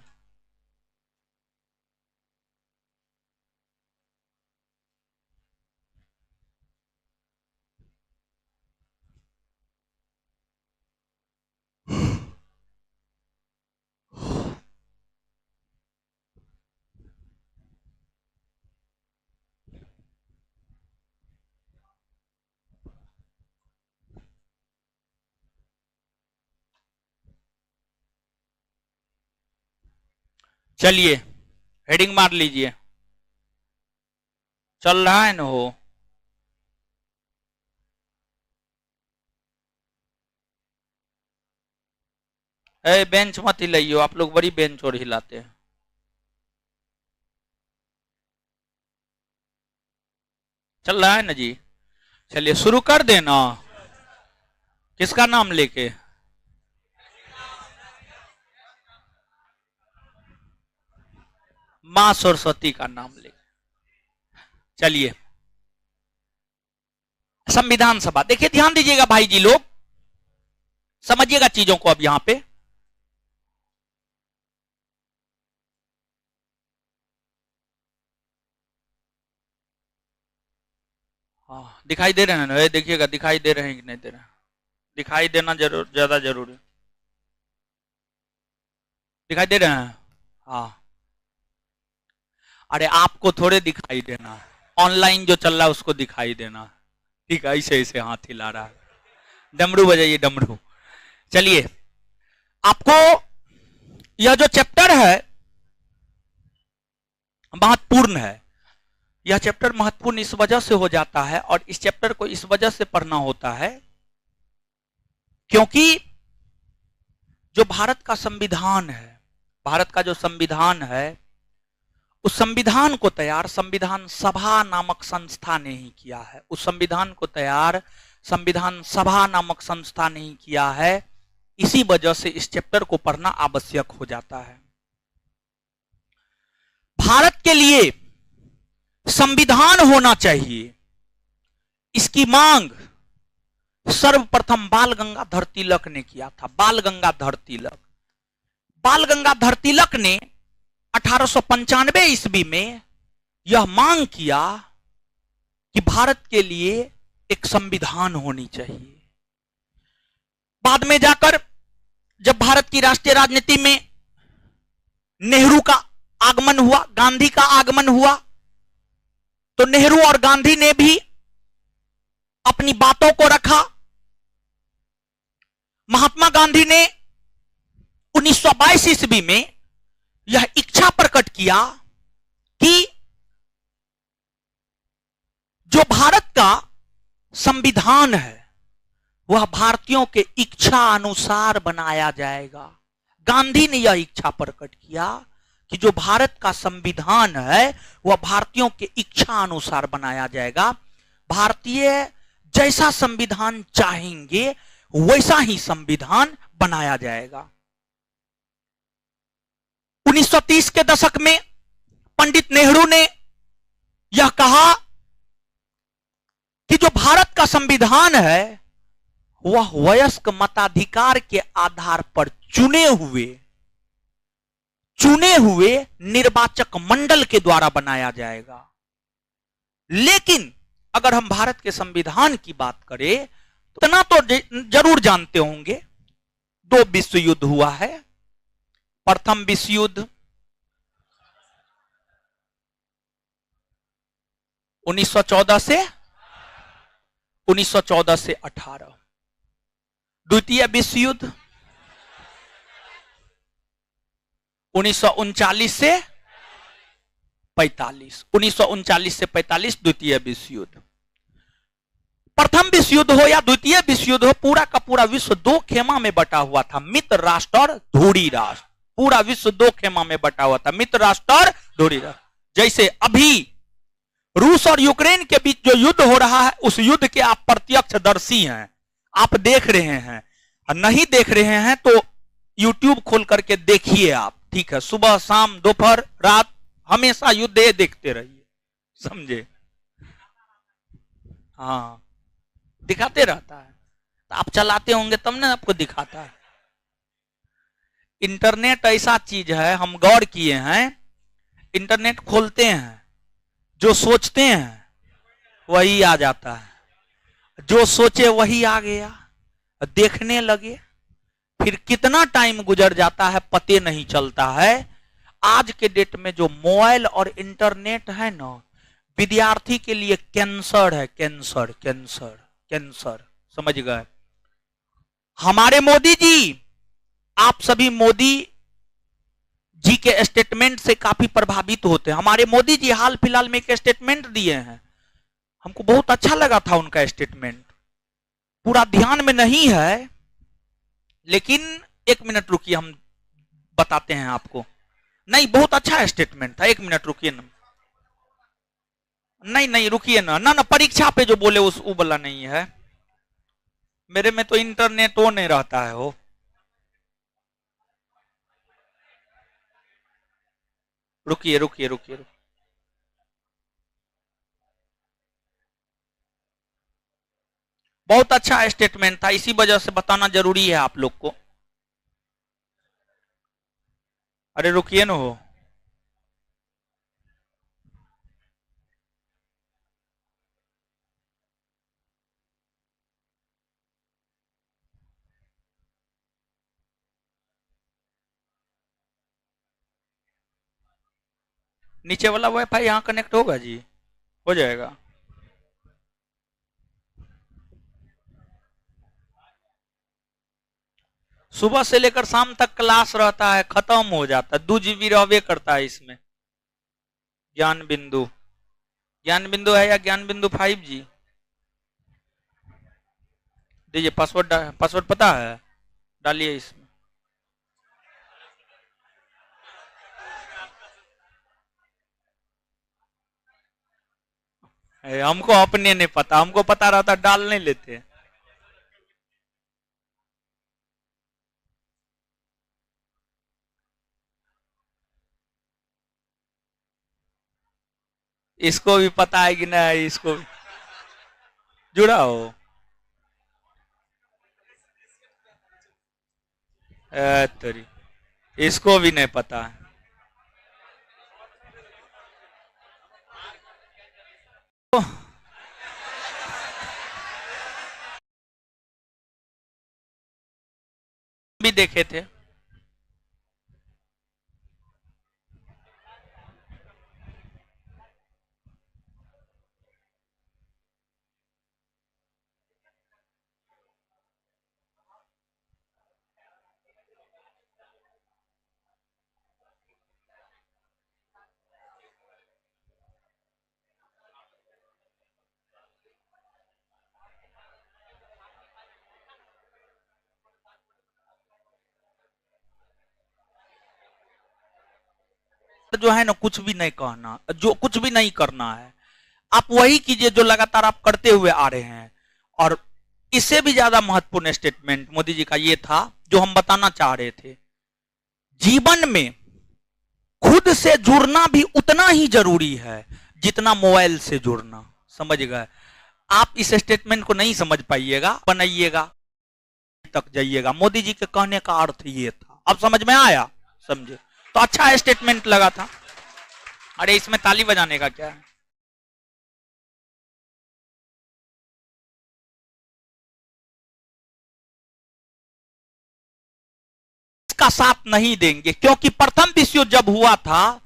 चलिए हेडिंग मार लीजिए, चल रहा है ना हो। बेंच मत हिलाइयो, आप लोग बड़ी बेंच और हिलाते हैं। चल रहा है ना जी? चलिए शुरू कर देना। किसका नाम लेके? मां सरस्वती का नाम लेके। चलिए संविधान सभा, देखिए ध्यान दीजिएगा भाई जी लोग, समझिएगा चीजों को। अब यहां पे हाँ दिखाई दे रहे हैं ना? देखिएगा दिखाई दे रहे हैं कि नहीं दे रहे हैं? दिखाई देना जरूर, ज्यादा जरूरी। दिखाई दे रहे हैं? हाँ। अरे आपको थोड़े दिखाई देना, ऑनलाइन जो चल रहा है उसको दिखाई देना। ठीक है, ऐसे ऐसे हाथ हिला रहा है। डमरू बजाइए, डमरू। चलिए आपको यह जो चैप्टर है महत्वपूर्ण है। यह चैप्टर महत्वपूर्ण इस वजह से हो जाता है और इस चैप्टर को इस वजह से पढ़ना होता है क्योंकि जो भारत का संविधान है, भारत का जो संविधान है, उस संविधान को तैयार संविधान सभा नामक संस्था ने ही किया है। उस संविधान को तैयार संविधान सभा नामक संस्था ने ही किया है। इसी वजह से इस चैप्टर को पढ़ना आवश्यक हो जाता है। भारत के लिए संविधान होना चाहिए, इसकी मांग सर्वप्रथम बाल गंगाधर तिलक ने किया था। बाल गंगाधर तिलक, बाल गंगाधर तिलक ने 1895 ईस्वी में यह मांग किया कि भारत के लिए एक संविधान होनी चाहिए। बाद में जाकर जब भारत की राष्ट्रीय राजनीति में नेहरू का आगमन हुआ, गांधी का आगमन हुआ, तो नेहरू और गांधी ने भी अपनी बातों को रखा। महात्मा गांधी ने 1922 ईस्वी में यह इच्छा प्रकट किया कि संविधान है वह भारतीयों के इच्छा अनुसार बनाया जाएगा। गांधी ने यह इच्छा प्रकट किया कि जो भारत का संविधान है वह भारतीयों के इच्छा अनुसार बनाया जाएगा। भारतीय जैसा संविधान चाहेंगे वैसा ही संविधान बनाया जाएगा। 1930 के दशक में पंडित नेहरू ने यह कहा कि जो भारत का संविधान है वह वयस्क मताधिकार के आधार पर चुने हुए निर्वाचक मंडल के द्वारा बनाया जाएगा। लेकिन अगर हम भारत के संविधान की बात करें तो इतना तो जरूर जानते होंगे, 2 विश्व युद्ध हुआ है। प्रथम विश्व युद्ध 1914 से 18, द्वितीय विश्व युद्ध 1939 से 45, 1939 से 45 द्वितीय विश्व युद्ध। प्रथम विश्व युद्ध हो या द्वितीय विश्व युद्ध हो, पूरा का पूरा विश्व 2 खेमा में बटा हुआ था, मित्र राष्ट्र और धुरी राष्ट्र। पूरा विश्व 2 खेमा में बटा हुआ था, मित्र राष्ट्र और धुरी राष्ट्र। जैसे अभी रूस और यूक्रेन के बीच जो युद्ध हो रहा है उस युद्ध के आप प्रत्यक्षदर्शी हैं, आप देख रहे हैं। नहीं देख रहे हैं तो यूट्यूब खोल करके देखिए आप, ठीक है। सुबह शाम दोपहर रात हमेशा युद्ध देखते रहिए, समझे। हाँ, दिखाते रहता है, तो आप चलाते होंगे तब ना आपको दिखाता है। इंटरनेट ऐसा चीज है, हम गौर किए हैं, इंटरनेट खोलते हैं, जो सोचते हैं वही आ जाता है, जो सोचे वही आ गया। देखने लगे, फिर कितना टाइम गुजर जाता है पते नहीं चलता है। आज के डेट में जो मोबाइल और इंटरनेट है ना, विद्यार्थी के लिए कैंसर है, कैंसर कैंसर कैंसर, समझ गए। हमारे मोदी जी, आप सभी मोदी जी के स्टेटमेंट से काफी प्रभावित होते हैं। हमारे मोदी जी हाल फिलहाल में एक स्टेटमेंट दिए हैं, हमको बहुत अच्छा लगा था उनका स्टेटमेंट। पूरा ध्यान में नहीं है, लेकिन 1 मिनट रुकिए, हम बताते हैं आपको। नहीं, बहुत अच्छा स्टेटमेंट था, 1 मिनट रुकिए ना। नहीं नहीं रुकिए ना, ना ना, परीक्षा पे जो बोले उस वो वाला नहीं है। मेरे में तो इंटरनेट वो नहीं रहता है वो। रुकिए रुकिए रुकिए। बहुत अच्छा स्टेटमेंट था, इसी वजह से बताना जरूरी है आप लोग को। अरे रुकिए ना हो। नीचे वाला वाईफाई यहाँ कनेक्ट होगा जी, हो जाएगा। सुबह से लेकर शाम तक क्लास रहता है, खत्म हो जाता है, 2 GB रहबे करता है इसमें। ज्ञान बिंदु, ज्ञान बिंदु है या ज्ञान बिंदु 5G? दीजिए पासवर्ड, पासवर्ड पता है, डालिए इसमें। हमको अपने नहीं पता, हमको पता रहता डाल नहीं लेते। इसको भी पता है कि नहीं, इसको जुड़ा हो। तरी इसको भी नहीं पता है। भी देखे थे। जो है ना कुछ भी नहीं कहना, जो कुछ भी नहीं करना है, आप वही कीजिए जो लगातार आप करते हुए आ रहे हैं। और इससे भी ज्यादा महत्वपूर्ण स्टेटमेंट मोदी जी का ये था जो हम बताना चाह रहे थे, जीवन में खुद से जुड़ना भी उतना ही जरूरी है जितना मोबाइल से जुड़ना। समझ गए? आप इस स्टेटमेंट को नहीं समझ पाइएगा, बनाइएगा तक जाइएगा। मोदी जी के कहने का अर्थ ये था। अब समझ में आया? समझे? तो अच्छा स्टेटमेंट लगा था। अरे इसमें ताली बजाने का क्या है? इसका साथ नहीं देंगे, क्योंकि प्रथम विश्व युद्ध जब हुआ था,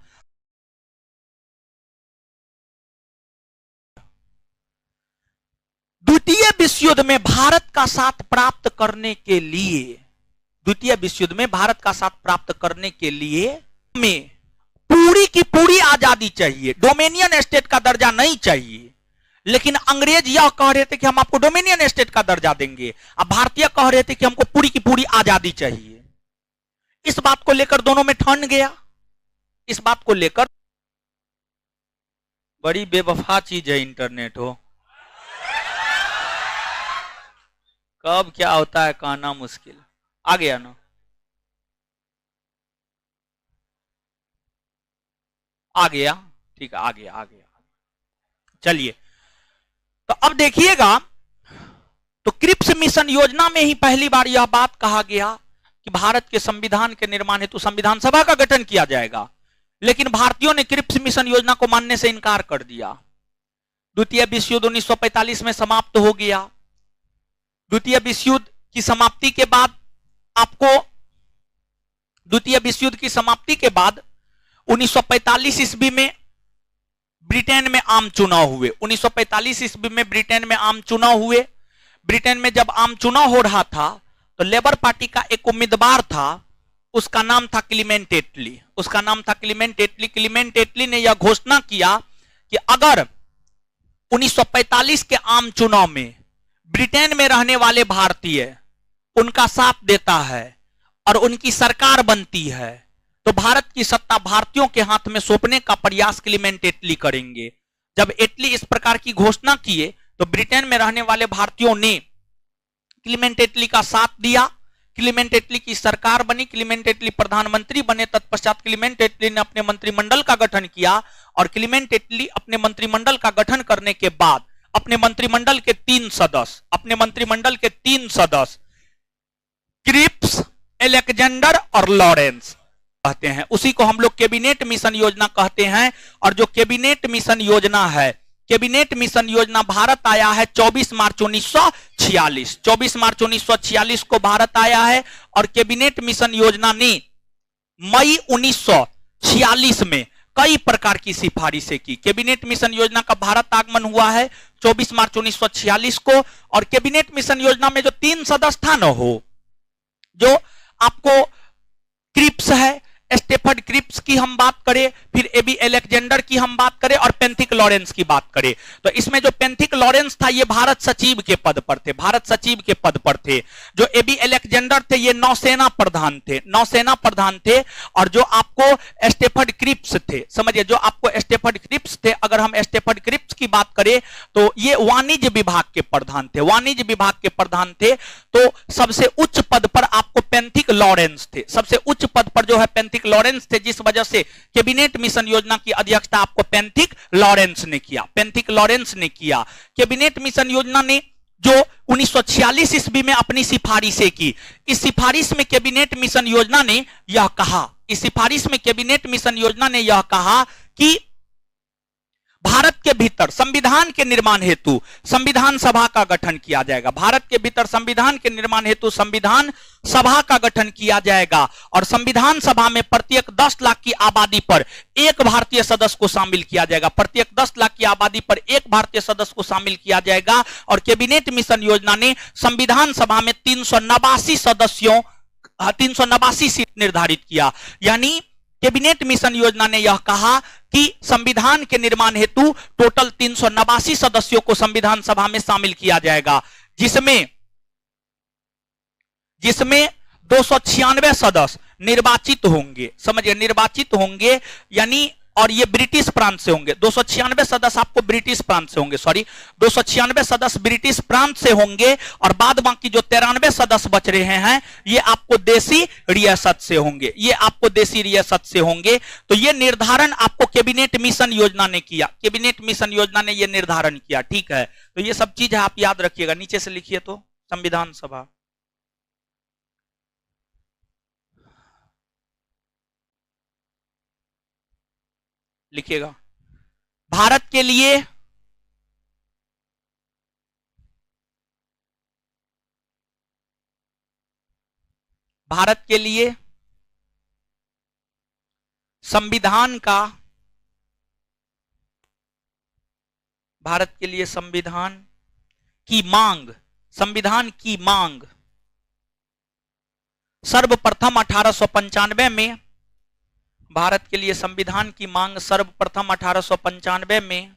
द्वितीय विश्व युद्ध में भारत का साथ प्राप्त करने के लिए, द्वितीय विश्व युद्ध में भारत का साथ प्राप्त करने के लिए में पूरी की पूरी आजादी चाहिए, डोमिनियन स्टेट का दर्जा नहीं चाहिए। लेकिन अंग्रेज यह कह रहे थे कि हम आपको डोमिनियन स्टेट का दर्जा देंगे, अब भारतीय कह रहे थे कि हमको पूरी की पूरी आजादी चाहिए। इस बात को लेकर दोनों में ठन गया। इस बात को लेकर बड़ी बेवफा चीज है इंटरनेट हो, कब क्या होता है कहना मुश्किल। आ गया ना? आ गया? ठीक है, आ गया, आ गया। चलिए, तो अब देखिएगा, तो क्रिप्स मिशन योजना में ही पहली बार यह बात कहा गया कि भारत के संविधान के निर्माण हेतु संविधान सभा का गठन किया जाएगा। लेकिन भारतीयों ने क्रिप्स मिशन योजना को मानने से इनकार कर दिया। द्वितीय विश्व युद्ध 1945 में समाप्त हो गया। द्वितीय विश्व युद्ध की समाप्ति के बाद आपको, द्वितीय विश्व युद्ध की समाप्ति के बाद 1945 ईस्वी में ब्रिटेन में आम चुनाव हुए। 1945 ईस्वी में ब्रिटेन में आम चुनाव हुए। ब्रिटेन में जब आम चुनाव हो रहा था तो लेबर पार्टी का एक उम्मीदवार था, उसका नाम था क्लीमेंट एटली। उसका नाम था क्लीमेंट एटली। क्लीमेंट एटली ने यह घोषणा किया कि अगर 1945 के आम चुनाव में ब्रिटेन में रहने वाले भारतीय उनका साथ देता है और उनकी सरकार बनती है, तो भारत की सत्ता भारतीयों के हाथ में सौंपने का प्रयास क्लीमेंट एटली करेंगे। जब एटली इस प्रकार की घोषणा किए तो ब्रिटेन में रहने वाले भारतीयों ने क्लीमेंट एटली का साथ दिया। क्लीमेंट एटली की सरकार बनी, क्लीमेंट एटली प्रधानमंत्री बने। तत्पश्चात क्लीमेंट एटली ने अपने मंत्रिमंडल का गठन किया और क्लीमेंट एटली अपने मंत्रिमंडल का गठन करने के बाद अपने मंत्रिमंडल के तीन सदस्य क्रिप्स, अलेक्जेंडर और लॉरेंस कहते हैं, उसी को हम लोग कैबिनेट मिशन योजना कहते हैं। और जो कैबिनेट मिशन योजना है, कैबिनेट मिशन योजना भारत आया है 24 मार्च 1946। 24 मार्च 1946 को भारत आया है और कैबिनेट मिशन योजना ने मई 1946 में कई प्रकार की सिफारिशें की। कैबिनेट मिशन योजना का भारत आगमन हुआ है 24 मार्च 1946 को। और कैबिनेट मिशन योजना में जो तीन सदस्य था न हो, जो आपको क्रिप्स है, स्टेफर्ड क्रिप्स की हम बात करें, फिर एबी अलेक्जेंडर की हम बात करें और पेंथिक लॉरेंस की बात करें, तो इसमें जो पेंथिक लॉरेंस था ये भारत सचिव के पद पर थे, भारत सचिव के पद पर थे। जो एबी अलेक्जेंडर थे ये नौसेना प्रधान थे। और जो आपको स्टेफर्ड क्रिप्स थे, समझिए, जो आपको स्टेफर्ड क्रिप्स थे, अगर हम स्टेफर्ड क्रिप्स की बात करें तो ये वाणिज्य विभाग के प्रधान थे। तो सबसे उच्च पद पर आपको पेंथिक लॉरेंस थे, सबसे उच्च पद पर जो है पेंथिक लॉरेंस थे, जिस वजह से कैबिनेट मिशन योजना की अध्यक्षता आपको पेंथिक लॉरेंस ने किया। कैबिनेट मिशन योजना ने जो 1946 ईस्वी में अपनी सिफारिशें की, इस सिफारिश में कैबिनेट मिशन योजना ने यह कहा कि भारत के भीतर संविधान के निर्माण हेतु संविधान सभा का गठन किया जाएगा। भारत के भीतर संविधान के निर्माण हेतु संविधान सभा का गठन किया जाएगा और संविधान सभा में प्रत्येक 10 लाख की आबादी पर एक भारतीय सदस्य को शामिल किया जाएगा। प्रत्येक 10 लाख की आबादी पर एक भारतीय सदस्य को शामिल किया जाएगा। और कैबिनेट मिशन योजना ने संविधान सभा में 389 सीट निर्धारित किया। यानी कैबिनेट मिशन योजना ने यह कहा कि संविधान के निर्माण हेतु टोटल 389 सदस्यों को संविधान सभा में शामिल किया जाएगा, जिसमें 296 सदस्य निर्वाचित होंगे, समझिए निर्वाचित होंगे यानी, और ये ब्रिटिश प्रांत से होंगे। 296 सदस्य आपको ब्रिटिश प्रांत से होंगे, सॉरी 296 सदस्य ब्रिटिश प्रांत से होंगे, और बाद बाकी जो 93 सदस्य बच रहे हैं ये आपको देसी रियासत से होंगे, ये आपको देसी रियासत से होंगे। तो ये निर्धारण आपको कैबिनेट मिशन योजना ने किया, कैबिनेट मिशन योजना ने ये निर्धारण किया, ठीक है। तो ये सब चीज आप याद रखिएगा, नीचे से लिखिए तो संविधान सभा, लिखिएगा भारत के लिए भारत के लिए संविधान का, भारत के लिए संविधान की मांग, संविधान की मांग सर्वप्रथम 1895 में, भारत के लिए संविधान की मांग सर्वप्रथम 1895 में,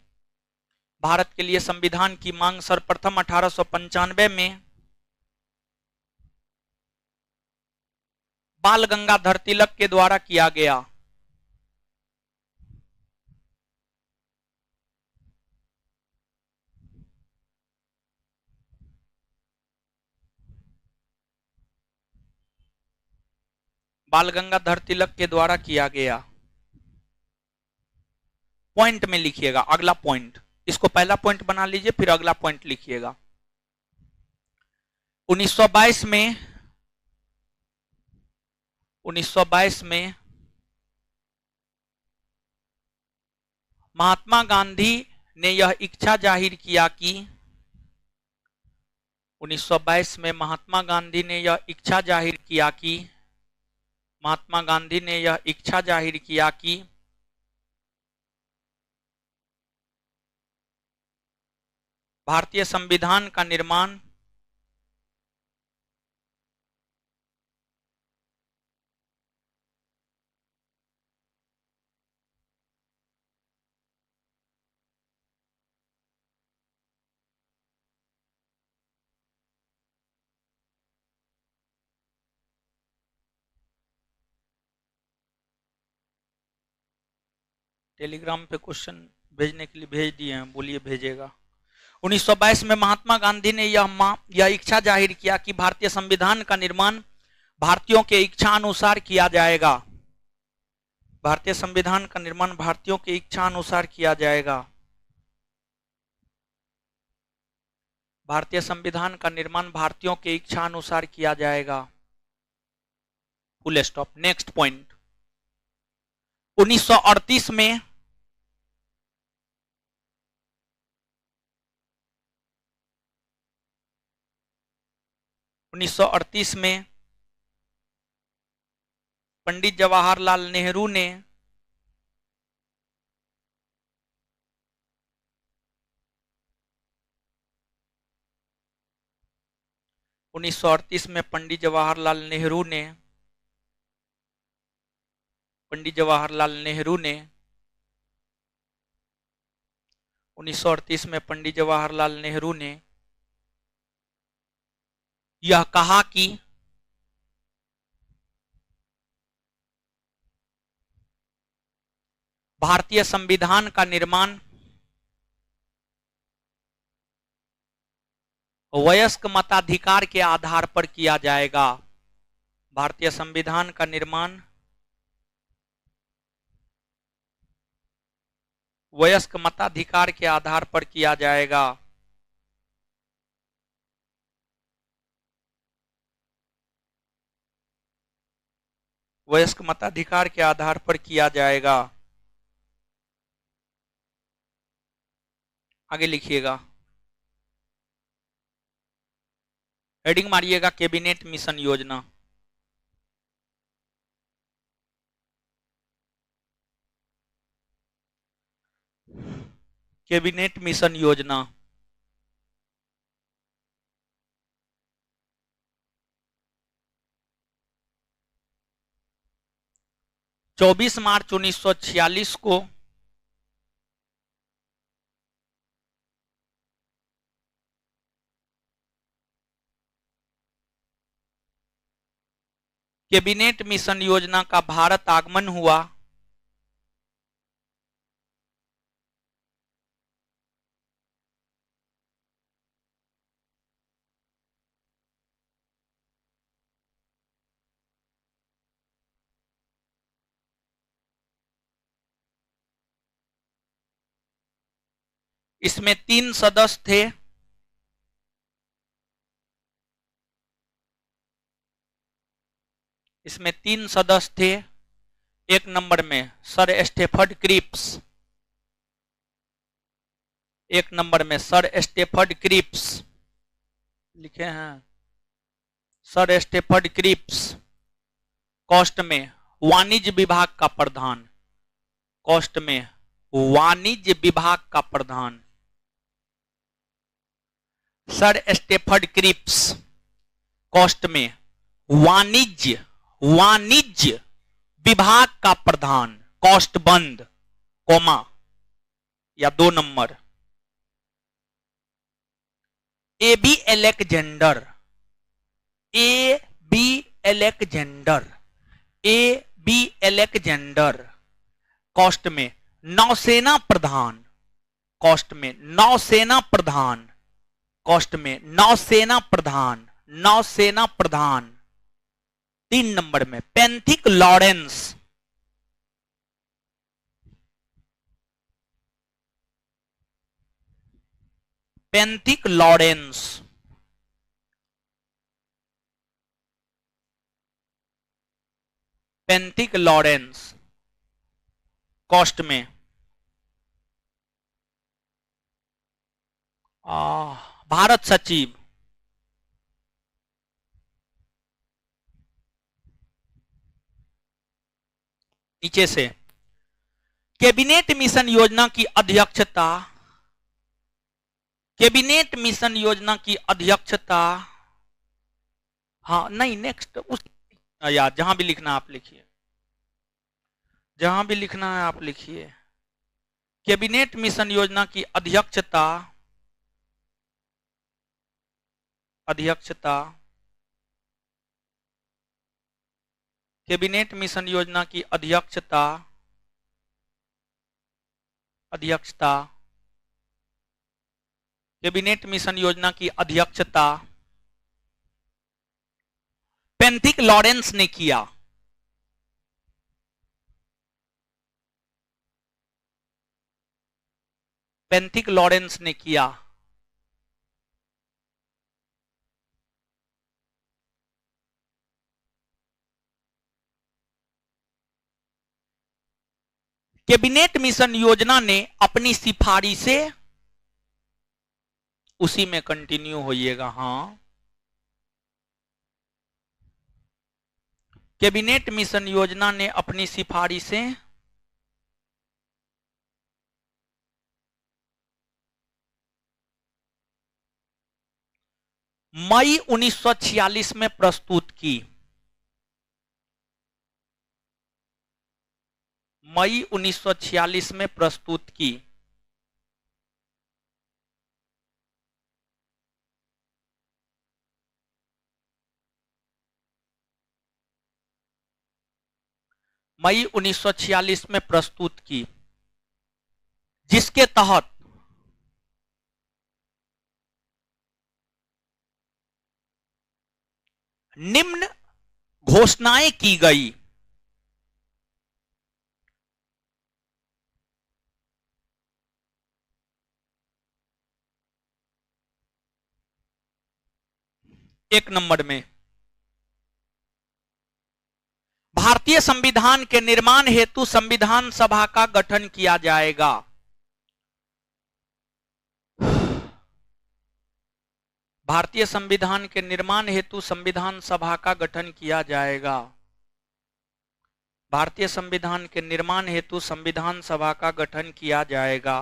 भारत के लिए संविधान की मांग सर्वप्रथम 1895 में बाल गंगाधर तिलक के द्वारा किया गया। बाल गंगाधर तिलक के द्वारा किया गया। पॉइंट में लिखिएगा अगला पॉइंट, इसको पहला पॉइंट बना लीजिए फिर अगला पॉइंट लिखिएगा। 1922 में 1922 में महात्मा गांधी ने यह इच्छा जाहिर किया कि 1922 में महात्मा गांधी ने यह इच्छा जाहिर किया कि महात्मा गांधी ने यह इच्छा जाहिर किया कि भारतीय संविधान का निर्माण टेलीग्राम पे क्वेश्चन भेजने के लिए भेज दिए हैं, बोलिए भेजेगा। 1922 में महात्मा गांधी ने यह इच्छा जाहिर किया कि भारतीय संविधान का निर्माण भारतीयों के इच्छा अनुसार किया जाएगा, भारतीय संविधान का निर्माण भारतीयों की इच्छा अनुसार किया जाएगा, भारतीय संविधान का निर्माण भारतीयों की इच्छा अनुसार किया जाएगा, फुल स्टॉप। नेक्स्ट पॉइंट, 1938 में पंडित जवाहरलाल नेहरू ने पंडित जवाहरलाल नेहरू ने 1938 में पंडित जवाहरलाल नेहरू ने यह कहा कि भारतीय संविधान का निर्माण वयस्क मताधिकार के आधार पर किया जाएगा, भारतीय संविधान का निर्माण वयस्क मताधिकार के आधार पर किया जाएगा, वयस्क मताधिकार के आधार पर किया जाएगा। आगे लिखिएगा, हेडिंग मारिएगा कैबिनेट मिशन योजना। कैबिनेट मिशन योजना 24 मार्च 1946 को कैबिनेट मिशन योजना का भारत आगमन हुआ। इसमें 3 सदस्य थे। इसमें 3 सदस्य थे। एक नंबर में सर स्टेफर्ड क्रिप्स। एक नंबर में सर स्टेफर्ड क्रिप्स लिखे हैं, सर स्टेफर्ड क्रिप्स। कॉस्ट में वाणिज्य विभाग का प्रधान। कॉस्ट में वाणिज्य विभाग का प्रधान सर स्टेफर्ड क्रिप्स। कॉस्ट में वाणिज्य विभाग का प्रधान, कॉस्ट बंद, कोमा या 2 number. A B Alexander. A B Alexander. A B Alexander. कॉस्ट में नौसेना प्रधान। कॉस्ट में नौसेना प्रधान। कॉस्ट में नौसेना प्रधान। नौसेना प्रधान। 3 नंबर में पेंथिक लॉरेंस। पेंथिक लॉरेंस। पेंथिक लॉरेंस। कॉस्ट में भारत सचिव। नीचे से कैबिनेट मिशन योजना की अध्यक्षता। कैबिनेट मिशन योजना की अध्यक्षता, हाँ नहीं नेक्स्ट उस यार जहां भी लिखना आप लिखिए, जहां भी लिखना है आप लिखिए। कैबिनेट मिशन योजना की अध्यक्षता कैबिनेट मिशन योजना की अध्यक्षता कैबिनेट मिशन योजना की अध्यक्षता पेंथिक लॉरेंस ने किया। पेंथिक लॉरेंस ने किया। कैबिनेट मिशन योजना ने अपनी सिफारिशें, उसी में कंटिन्यू होइएगा। हाँ, कैबिनेट मिशन योजना ने अपनी सिफारिशें मई 1946 में प्रस्तुत की। मई 1946 में प्रस्तुत की। मई 1946 में प्रस्तुत की, जिसके तहत निम्न घोषणाएं की गई। एक नंबर में भारतीय संविधान के निर्माण हेतु संविधान सभा का गठन किया जाएगा। भारतीय संविधान के निर्माण हेतु संविधान सभा का गठन किया जाएगा। भारतीय संविधान के निर्माण हेतु संविधान सभा का गठन किया जाएगा।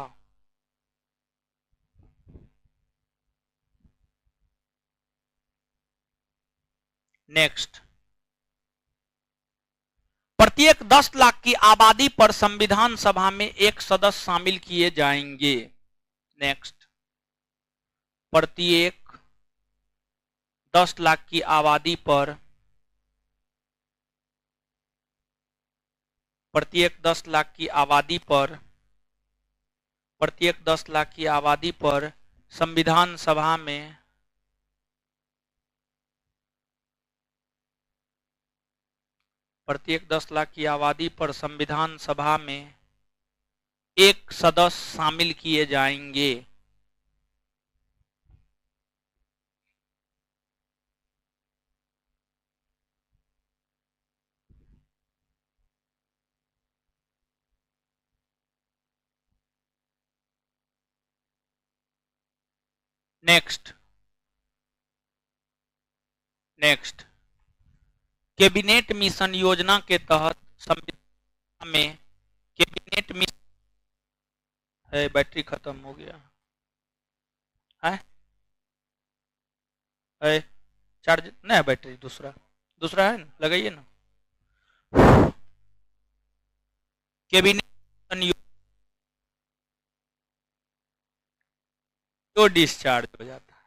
नेक्स्ट, प्रत्येक 10 लाख की आबादी पर संविधान सभा में एक सदस्य शामिल किए जाएंगे। नेक्स्ट, प्रत्येक 10 लाख की आबादी पर प्रत्येक 10 लाख की आबादी पर, प्रत्येक 10 लाख की आबादी पर संविधान सभा में प्रत्येक 10 लाख की आबादी पर संविधान सभा में एक सदस्य शामिल किए जाएंगे। नेक्स्ट, नेक्स्ट, कैबिनेट मिशन योजना के तहत संविधान में कैबिनेट मिशन है, बैटरी खत्म हो गया है चार्ज नहीं है, बैटरी दूसरा दूसरा है ना, लगाइए ना। कैबिनेट तो डिस्चार्ज हो जाता है।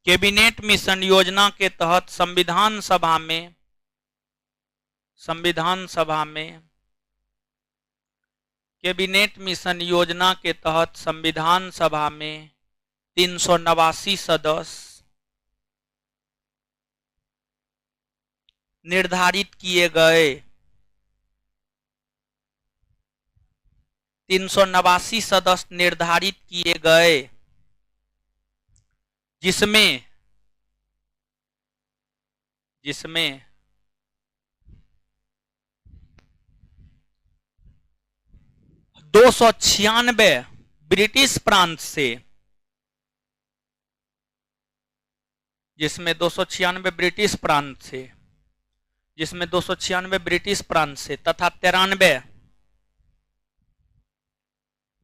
कैबिनेट मिशन योजना के तहत संविधान सभा में कैबिनेट मिशन योजना के तहत संविधान सभा में 389 सदस्य निर्धारित किए गए। 389 सदस्य निर्धारित किए गए, जिसमें 296 ब्रिटिश प्रांत से, जिसमें 296 ब्रिटिश प्रांत से, जिसमें 296 ब्रिटिश प्रांत से तथा 93,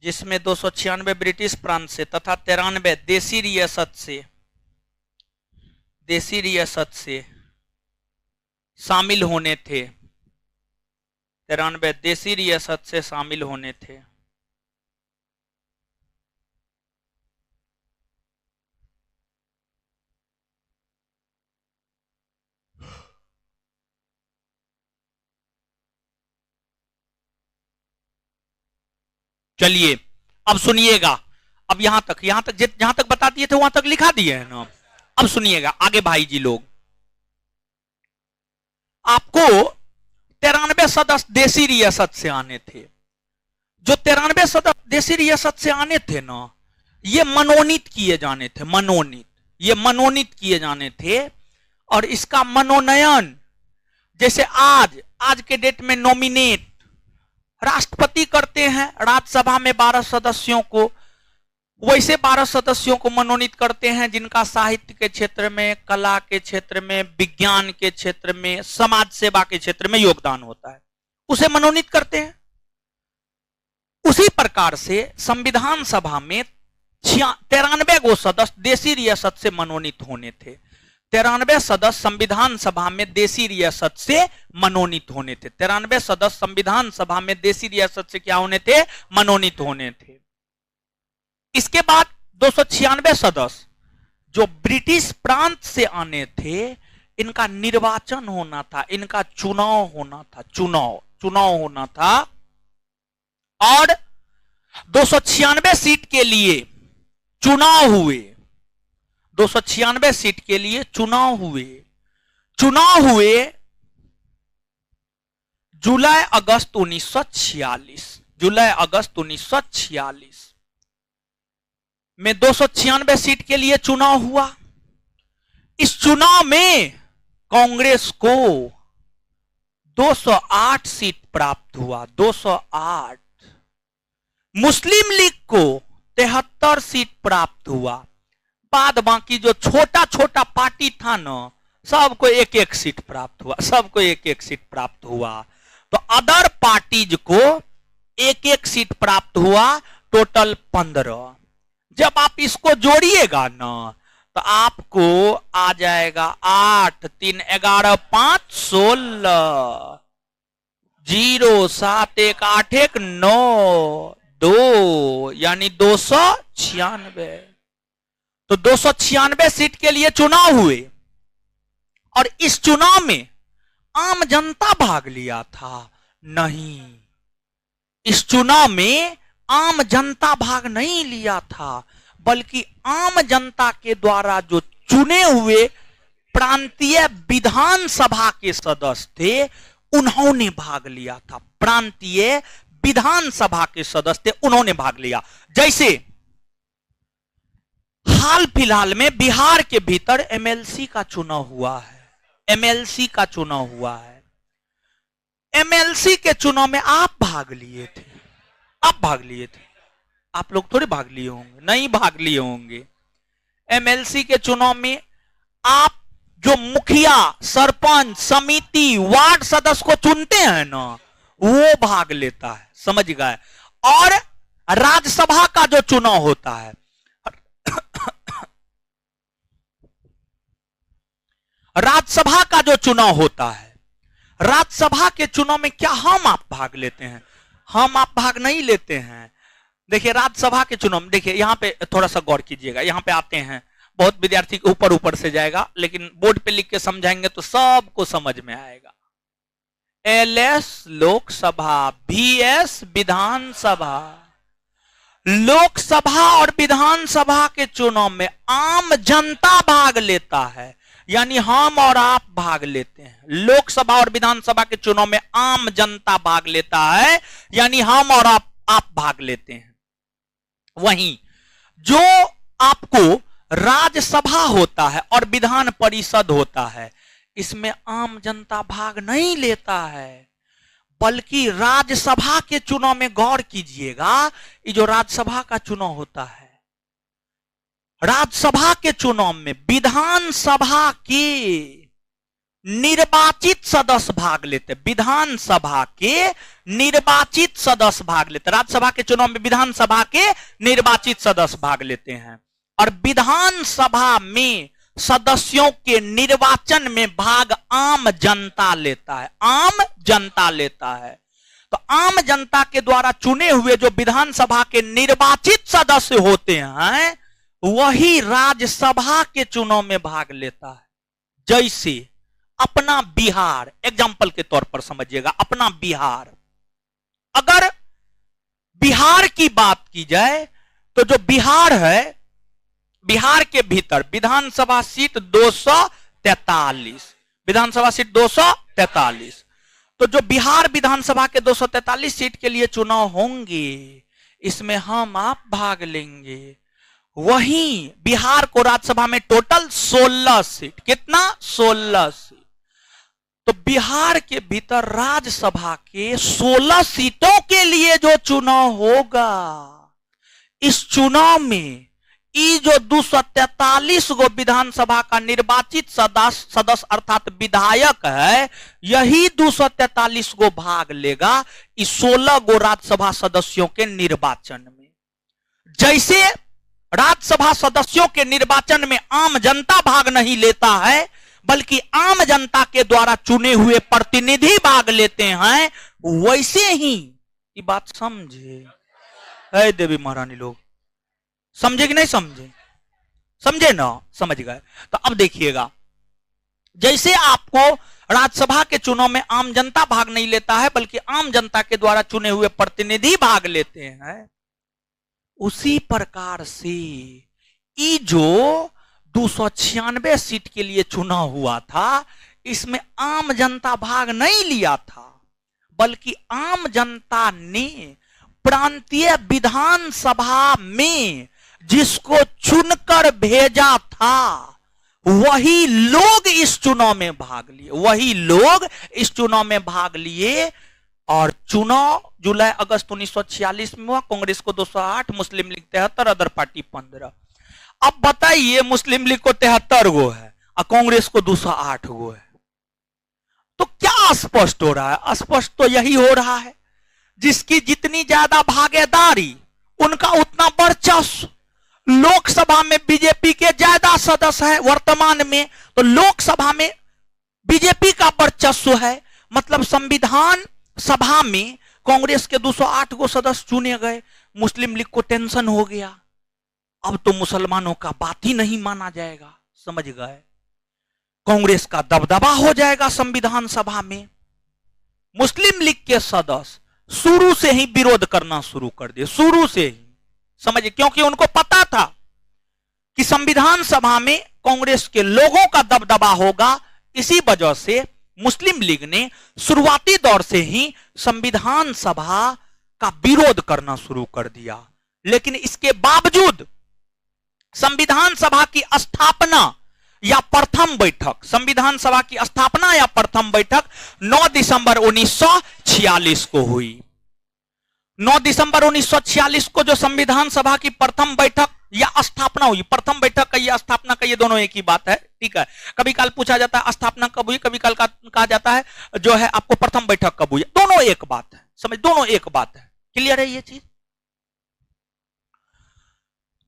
जिसमें 296 ब्रिटिश प्रांत से तथा 93 देसी रियासत से शामिल होने थे। 93 देसी रियासत से शामिल होने थे। चलिए अब सुनिएगा, अब यहां तक जहां तक बता दिए थे वहां तक लिखा दिए है ना। अब सुनिएगा आगे भाई जी लोग, आपको 93 सदस्य देसी रियासत से आने थे। जो 93 सदस्य देसी रियासत से आने थे ना, ये मनोनीत किए जाने थे, ये मनोनीत किए जाने थे। और इसका मनोनयन जैसे आज के डेट में नॉमिनेट राष्ट्रपति करते हैं राज्यसभा में 12 सदस्यों को, वैसे 12 सदस्यों को मनोनीत करते हैं जिनका साहित्य के क्षेत्र में, कला के क्षेत्र में, विज्ञान के क्षेत्र में, समाज सेवा के क्षेत्र में योगदान होता है, उसे मनोनीत करते हैं। उसी प्रकार से संविधान सभा में 93 गो सदस्य देसी रियासत से मनोनीत होने थे। 93 सदस्य संविधान सभा में देसी रियासत से मनोनीत होने थे। 93 सदस्य संविधान सभा में देसी रियासत से क्या होने थे? मनोनीत होने थे। इसके बाद 296 सदस्य जो ब्रिटिश प्रांत से आने थे, इनका निर्वाचन होना था, इनका चुनाव होना था, चुनाव होना था। और 296 सीट के लिए चुनाव हुए, 296 सीट के लिए चुनाव हुए जुलाई अगस्त 1946 में 296 सीट के लिए चुनाव हुआ। इस चुनाव में कांग्रेस को 208 सीट प्राप्त हुआ, 208। मुस्लिम लीग को 73 सीट प्राप्त हुआ। बाद बाकी जो छोटा छोटा पार्टी था ना, सबको एक एक सीट प्राप्त हुआ, सबको एक एक सीट प्राप्त हुआ। तो अदर पार्टीज को एक एक सीट प्राप्त हुआ, टोटल 15। जब आप इसको जोड़िएगा ना तो आपको आ जाएगा 8 3 11 5 16 0 7 1 8 1 9 2 यानी 296। तो 296 सीट के लिए चुनाव हुए और इस चुनाव में आम जनता भाग लिया था? नहीं, इस चुनाव में आम जनता भाग नहीं लिया था, बल्कि आम जनता के द्वारा जो चुने हुए प्रांतीय विधानसभा के सदस्य थे उन्होंने भाग लिया था। प्रांतीय विधानसभा के सदस्य थे, उन्होंने भाग लिया। जैसे हाल फिलहाल में बिहार के भीतर एमएलसी का चुनाव हुआ है। एमएलसी का चुनाव हुआ है। एमएलसी के चुनाव में आप भाग लिए थे। आप भाग लिए थे। आप लोग थोड़े भाग लिए होंगे, नहीं भाग लिए होंगे। एमएलसी के चुनाव में आप जो मुखिया, सरपंच, समिति, वार्ड सदस्य को चुनते हैं ना, वो भाग लेता है। समझ गए? और राज्यसभा का जो चुनाव होता है, राज्यसभा का जो चुनाव होता है, राज्यसभा के चुनाव में क्या हम आप भाग लेते हैं? हम आप भाग नहीं लेते हैं। देखिए राज्यसभा के चुनाव में, देखिए यहां पे थोड़ा सा गौर कीजिएगा। यहां पे आते हैं, बहुत विद्यार्थी ऊपर ऊपर से जाएगा, लेकिन बोर्ड पे लिख के समझाएंगे तो सबको समझ में आएगा। एलएस लोकसभा, बीएस विधानसभा। लोकसभा और विधानसभा के चुनाव में आम जनता भाग लेता है, यानी हम और आप भाग लेते हैं। लोकसभा और विधानसभा के चुनाव में आम जनता भाग लेता है, यानी हम और आप भाग लेते हैं। वहीं जो आपको राज्यसभा होता है और विधान परिषद होता है, इसमें आम जनता भाग नहीं लेता है, बल्कि राज्यसभा के चुनाव में गौर कीजिएगा। ये जो राज्यसभा का चुनाव होता है, राज्यसभा के चुनाव में विधानसभा के निर्वाचित सदस्य भाग लेते। विधानसभा के निर्वाचित सदस्य भाग लेते। राज्यसभा के चुनाव में विधानसभा के निर्वाचित सदस्य भाग लेते हैं, और विधानसभा में सदस्यों के निर्वाचन में भाग आम जनता लेता है। आम जनता लेता है। तो आम जनता के द्वारा चुने हुए जो विधानसभा के निर्वाचित सदस्य होते हैं, वही राज्यसभा के चुनाव में भाग लेता है। जैसे अपना बिहार, एग्जाम्पल के तौर पर समझिएगा, अपना बिहार, अगर बिहार की बात की जाए तो जो बिहार है, बिहार के भीतर विधानसभा सीट 243, विधानसभा सीट 243। तो जो बिहार विधानसभा के 243 सीट के लिए चुनाव होंगे, इसमें हम आप भाग लेंगे। वहीं बिहार को राज्यसभा में टोटल 16 सीट, कितना? 16 सीट। तो बिहार के भीतर राज्यसभा के 16 सीटों के लिए जो चुनाव होगा, इस चुनाव में ये जो 243 गो विधानसभा का निर्वाचित सदस्य अर्थात विधायक है, यही 243 गो भाग लेगा इस 16 गो राज्यसभा सदस्यों के निर्वाचन में। जैसे राज्यसभा सदस्यों के निर्वाचन में आम जनता भाग नहीं लेता है, बल्कि आम जनता के द्वारा चुने हुए प्रतिनिधि भाग लेते हैं, वैसे ही ये बात समझे है देवी महारानी लोग? समझे कि नहीं समझे? समझे ना? समझ गए। तो अब देखिएगा, जैसे आपको राज्यसभा के चुनाव में आम जनता भाग नहीं लेता है, बल्कि आम जनता के द्वारा चुने हुए प्रतिनिधि भाग लेते हैं, उसी प्रकार से ये जो 296 सीट के लिए चुनाव हुआ था, इसमें आम जनता भाग नहीं लिया था, बल्कि आम जनता ने प्रांतीय विधानसभा में जिसको चुनकर भेजा था, वही लोग इस चुनाव में भाग लिए। वही लोग इस चुनाव में भाग लिए, और चुनाव जुलाई अगस्त 1946 में हुआ। कांग्रेस को 208, मुस्लिम लीग 73, अदर पार्टी 15। अब बताइए, मुस्लिम लीग को 73 गो है और कांग्रेस को 208 गो है, तो क्या स्पष्ट हो रहा है? स्पष्ट तो यही हो रहा है, जिसकी जितनी ज्यादा भागीदारी उनका उतना वर्चस्व। लोकसभा में बीजेपी के ज्यादा सदस्य हैं वर्तमान में, तो लोकसभा में बीजेपी का वर्चस्व है, मतलब संविधान सभा में कांग्रेस के 208 गो सदस्य चुने गए, मुस्लिम लीग को टेंशन हो गया, अब तो मुसलमानों का बात ही नहीं माना जाएगा, समझ गए, कांग्रेस का दबदबा हो जाएगा संविधान सभा में। मुस्लिम लीग के सदस्य शुरू से ही विरोध करना शुरू कर दिए, शुरू से ही, समझिए, क्योंकि उनको पता था कि संविधान सभा में कांग्रेस के लोगों का दबदबा होगा। इसी वजह से मुस्लिम लीग ने शुरुआती दौर से ही संविधान सभा का विरोध करना शुरू कर दिया। लेकिन इसके बावजूद संविधान सभा की स्थापना या प्रथम बैठक, संविधान सभा की स्थापना या प्रथम बैठक 9 दिसंबर 1946 को हुई। 9 दिसंबर 1946 को जो संविधान सभा की प्रथम बैठक या स्थापना हुई, प्रथम बैठक का या स्थापना का ये दोनों एक ही बात है, ठीक है। कभी काल पूछा जाता है स्थापना कब हुई, कभी काल कहा जाता है जो है आपको प्रथम बैठक कब हुई, दोनों एक बात है, समझ, दोनों एक बात है, क्लियर है ये चीज।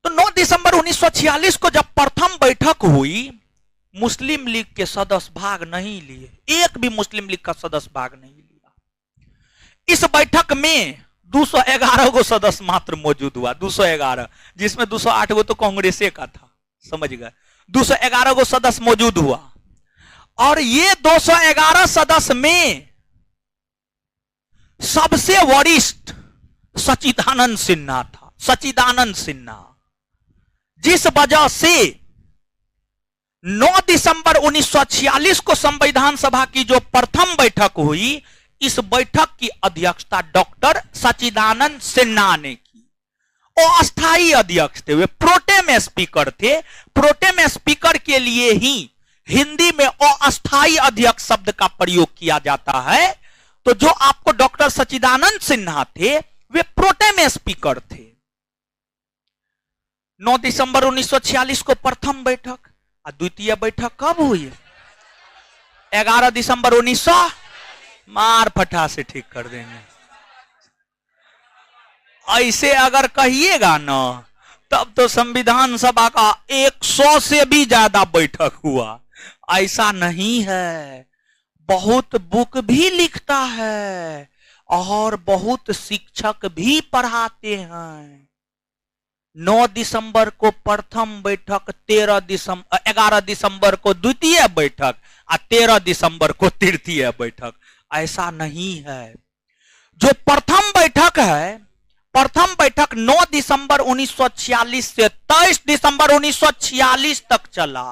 तो 9 दिसंबर 1946 को जब प्रथम बैठक हुई, मुस्लिम लीग के सदस्य भाग नहीं लिए, एक भी मुस्लिम लीग का सदस्य भाग नहीं लिया। इस बैठक में 211 गो सदस्य मात्र मौजूद हुआ, 211, जिसमें 208 गो तो कांग्रेस का था, समझ गए, 211 गो सदस्य मौजूद हुआ। और ये 211 सदस्य में सबसे वरिष्ठ सच्चिदानंद सिन्हा था, सच्चिदानंद सिन्हा, जिस वजह से 9 दिसंबर 1946 को संविधान सभा की जो प्रथम बैठक हुई, इस बैठक की अध्यक्षता डॉक्टर सच्चिदानंद सिन्हा ने की। वो अस्थायी अध्यक्ष थे, वे प्रोटेम स्पीकर थे। प्रोटेम स्पीकर के लिए ही हिंदी में अस्थायी अध्यक्ष शब्द का प्रयोग किया जाता है। तो जो आपको डॉक्टर सच्चिदानंद सिन्हा थे, वे प्रोटेम स्पीकर थे। 9 दिसंबर 1946 को प्रथम बैठक, और द्वितीय बैठक कब हुई? 11 दिसंबर 1900, मार फटा से ठीक कर देंगे। ऐसे अगर कहिएगा ना, तब तो संविधान सभा का 100 से भी ज्यादा बैठक हुआ। ऐसा नहीं है, बहुत बुक भी लिखता है और बहुत शिक्षक भी पढ़ाते हैं। 9 दिसंबर को प्रथम बैठक, 11 दिसंबर को द्वितीय बैठक और 13 दिसंबर को तृतीय बैठक। ऐसा नहीं है। जो प्रथम बैठक है, प्रथम बैठक 9 दिसंबर 1946 से 23 दिसंबर 1946 तक चला।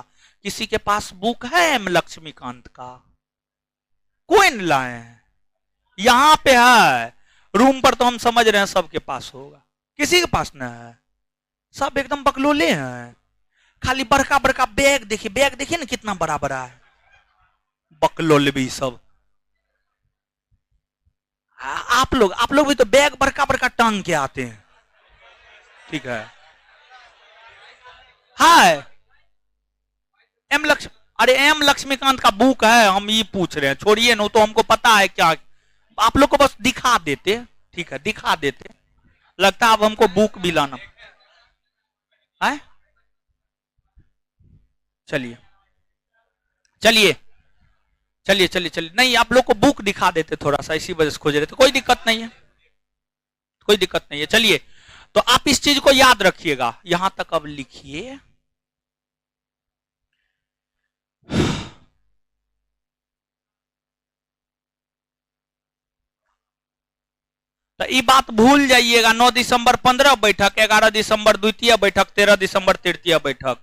किसी के पास बुक है एम लक्ष्मीकांत का? कोई नहीं लाए हैं, यहां पे है रूम पर, तो हम समझ रहे हैं सबके पास होगा। किसी के पास न है, सब एकदम बकलोले हैं। खाली बड़का बड़का बैग देखिए, बैग देखिए ना कितना बड़ा बड़ा है, बकलोले भी सब। आप लोग भी तो बैग बड़का बड़का टांग के आते हैं, ठीक है। हाय अरे एम लक्ष्मीकांत का बुक है, हम ये पूछ रहे हैं, छोड़िए ना, तो हमको पता है क्या, आप लोग को बस दिखा देते, ठीक है, दिखा देते। लगता है अब हमको बुक भी लाना है। चलिए चलिए चलिए चलिए चलिए, नहीं आप लोग को बुक दिखा देते थोड़ा सा, इसी वजह से खोज रहे थे। कोई दिक्कत नहीं है, कोई दिक्कत नहीं है। चलिए, तो आप इस चीज को याद रखिएगा, यहां तक अब लिखिए। तो ये बात भूल जाइएगा। 9 दिसंबर 15 बैठक, 11 दिसंबर द्वितीय बैठक, 13 दिसंबर तृतीय बैठक।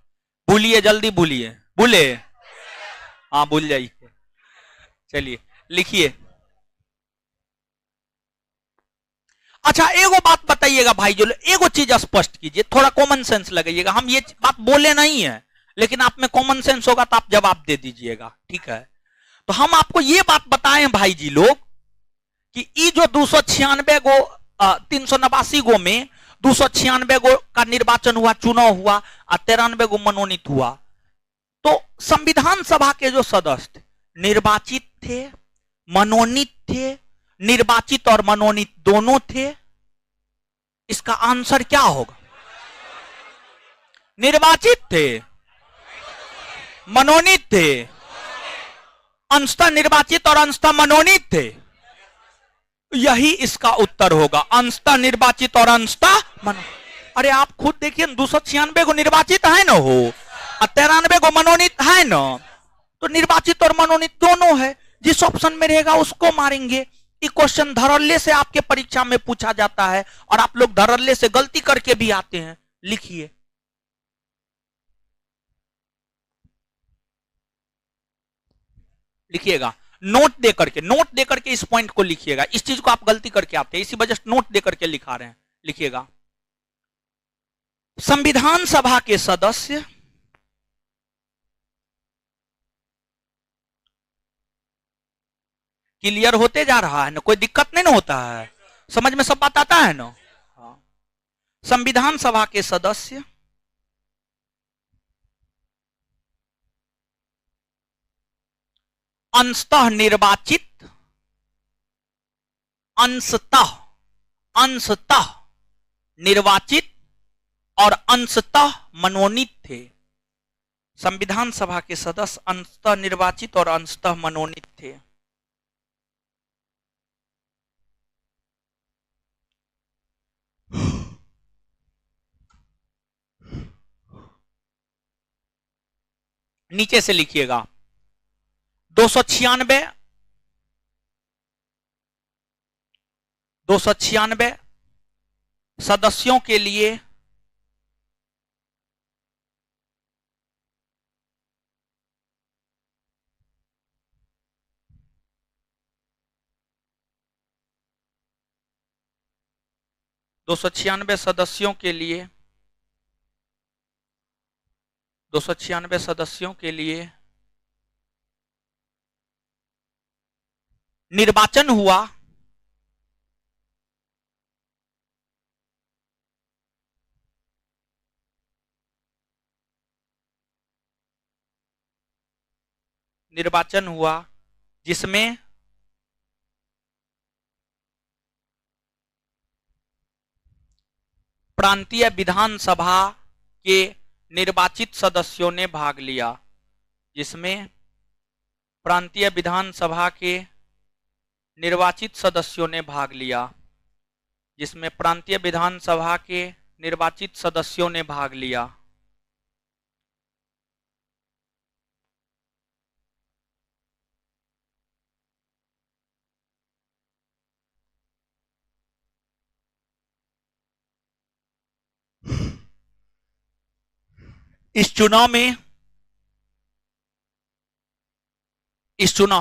भूलिए, जल्दी भूलिए, भूले, हाँ भूल जाइए। चलिए लिखिए। अच्छा, एगो बात बताइएगा भाई, जो एगो चीज स्पष्ट कीजिए, थोड़ा कॉमन सेंस लगाइएगा। हम ये बात बोले नहीं है, लेकिन आप में कॉमन सेंस होगा तो आप जवाब दे दीजिएगा, ठीक है। तो हम आपको ये बात बताएं भाई जी लोग, कि ये जो 296 गो 389 गो में 296 गो का निर्वाचन हुआ, चुनाव हुआ, और 93 गो मनोनीत हुआ। तो संविधान सभा के जो सदस्य निर्वाचित थे, मनोनीत थे, निर्वाचित और मनोनीत दोनों थे। इसका आंसर क्या होगा? निर्वाचित थे, मनोनीत थे, अंशतः निर्वाचित और अंशतः मनोनीत थे। यही इसका उत्तर होगा, अंशतः निर्वाचित और अंशतः मनो अरे आप खुद देखिए 296 को निर्वाचित है ना हो और 93 को मनोनीत है ना, तो निर्वाचित और मनोनीत दोनों है। जिस ऑप्शन में रहेगा उसको मारेंगे। ये क्वेश्चन धड़ल्ले से आपके परीक्षा में पूछा जाता है और आप लोग धड़ल्ले से गलती करके भी आते हैं। लिखिए लिखिएगा, नोट दे करके इस पॉइंट को लिखिएगा। इस चीज को आप गलती करके आते हैं, इसी वजह से नोट दे करके लिखा रहे हैं। लिखिएगा, संविधान सभा के सदस्य क्लियर होते जा रहा है ना, कोई दिक्कत नहीं ना होता है, समझ में सब बात आता है ना। हाँ। संविधान सभा के सदस्य अंशतः निर्वाचित, अंशतः अंशतः निर्वाचित और अंशतः मनोनीत थे। संविधान सभा के सदस्य अंशतः निर्वाचित और अंशतः मनोनीत थे। नीचे से लिखिएगा, 296 सदस्यों के लिए दो सौ छियानवे सदस्यों के लिए निर्वाचन हुआ। जिसमें प्रांतीय विधानसभा के निर्वाचित सदस्यों ने भाग लिया। जिसमें प्रांतीय विधानसभा के निर्वाचित सदस्यों ने भाग लिया। जिसमें प्रांतीय विधानसभा के निर्वाचित सदस्यों ने भाग लिया। इस चुनाव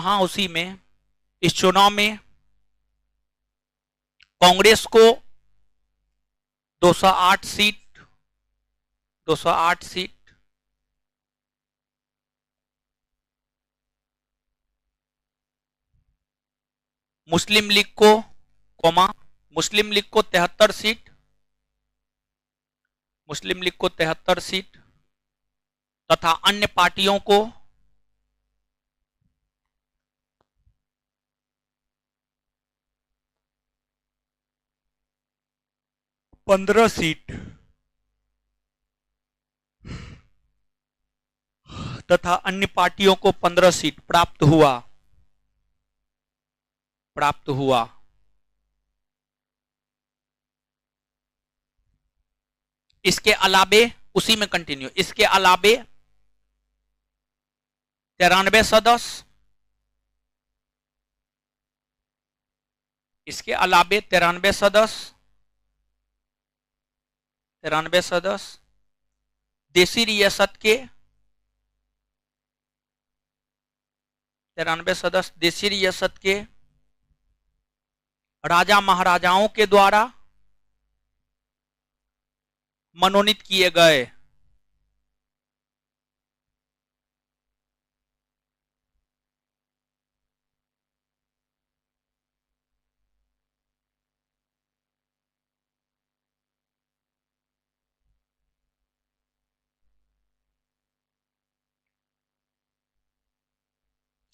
हाँ उसी में इस चुनाव में कांग्रेस को 208 सीट, मुस्लिम लीग को 73 सीट, तथा अन्य पार्टियों को 15 सीट प्राप्त हुआ। इसके अलावे उसी में कंटिन्यू, इसके अलावे 93 सदस्य, देशी रियासत के 93 सदस्य देशी रियासत के राजा महाराजाओं के द्वारा मनोनीत किए गए।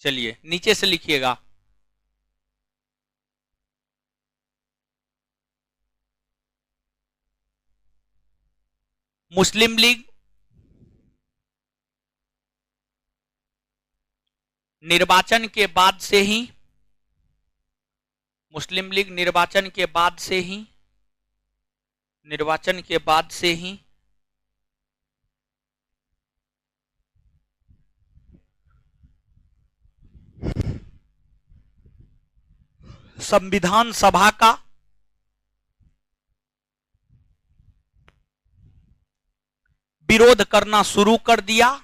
चलिए नीचे से लिखिएगा, मुस्लिम लीग निर्वाचन के बाद से ही निर्वाचन के बाद से ही संविधान सभा का विरोध करना शुरू कर दिया।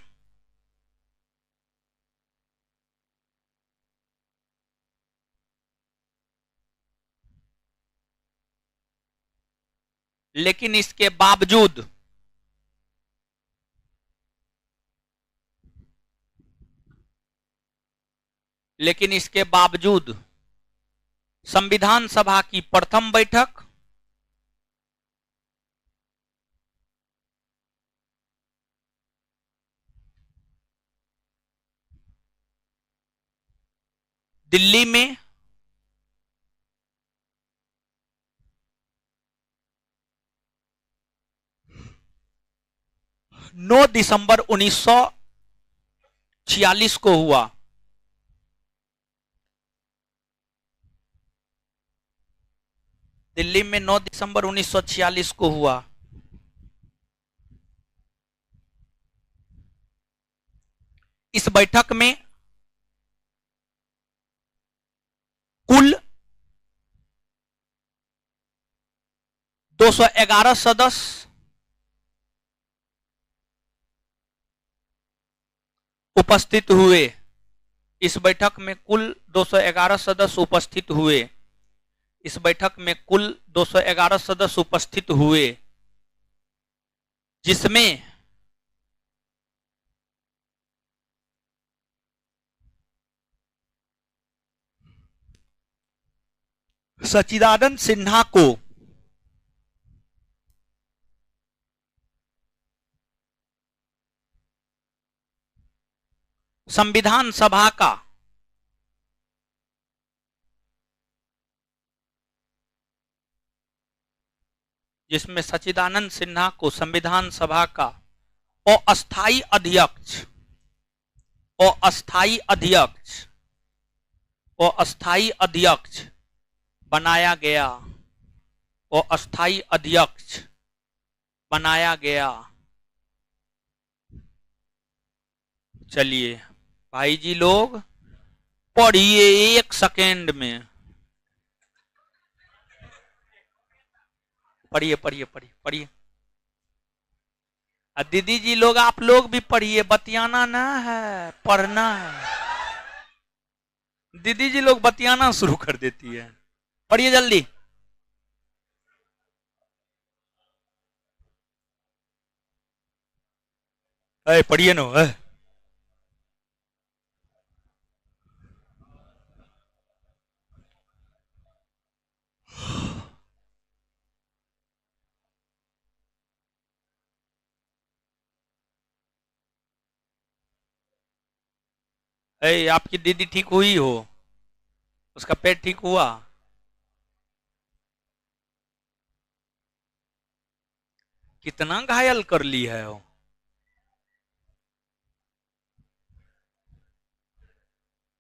लेकिन इसके बावजूद संविधान सभा की प्रथम बैठक दिल्ली में 9 दिसंबर 1946 को हुआ। दिल्ली में 9 दिसंबर 1946 को हुआ। इस बैठक में कुल 211 सदस्य उपस्थित हुए। इस बैठक में कुल 211 सदस्य उपस्थित हुए। इस बैठक में कुल 211 सदस्य उपस्थित हुए, जिसमें सच्चिदानंद सिन्हा को संविधान सभा का जिसमें सच्चिदानंद सिन्हा को संविधान सभा का अस्थायी अध्यक्ष बनाया गया। अस्थायी अध्यक्ष बनाया गया। चलिए भाई जी लोग पढ़िए 1 सेकेंड में। पढ़िए। दीदी जी लोग आप लोग भी पढ़िए, बतियाना ना है, पढ़ना है। दीदी जी लोग बतियाना शुरू कर देती है। पढ़िए जल्दी। पढ़िए नो। आपकी दीदी ठीक हुई हो? उसका पेट ठीक हुआ? कितना घायल कर ली है वो।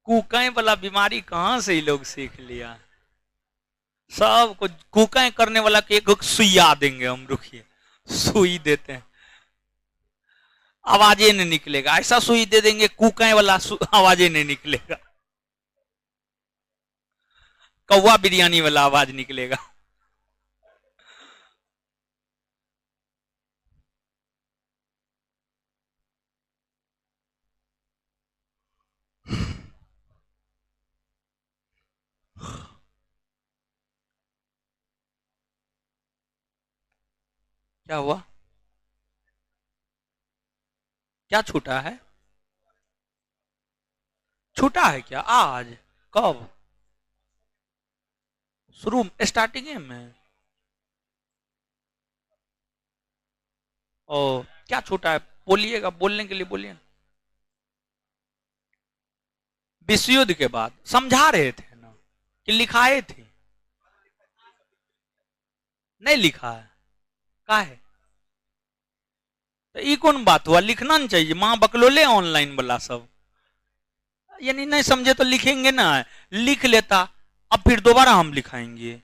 कुकाई वाला बीमारी कहां से ही लोग सीख लिया। सब कुछ कुकाई करने वाला के एक सुइया देंगे हम, रुकिए सुई देते हैं, आवाजें नहीं निकलेगा। ऐसा सुई दे देंगे कुकाई वाला आवाजें नहीं निकलेगा, कौवा बिरयानी वाला आवाज निकलेगा। क्या हुआ? क्या छूटा है? छूटा है क्या? आज? कब? शुरू स्टार्टिंग में? ओ क्या छूटा है? बोलिएगा, बोलने के लिए बोलिए। विश्व युद्ध के बाद समझा रहे थे ना कि लिखाए थे? नहीं लिखा है का है? तो ये कौन बात हुआ? लिखना नहीं चाहिए। मां बकलोले ऑनलाइन वाला सब, यानी नहीं समझे तो लिखेंगे ना। लिख लेता, अब फिर दोबारा हम लिखाएंगे।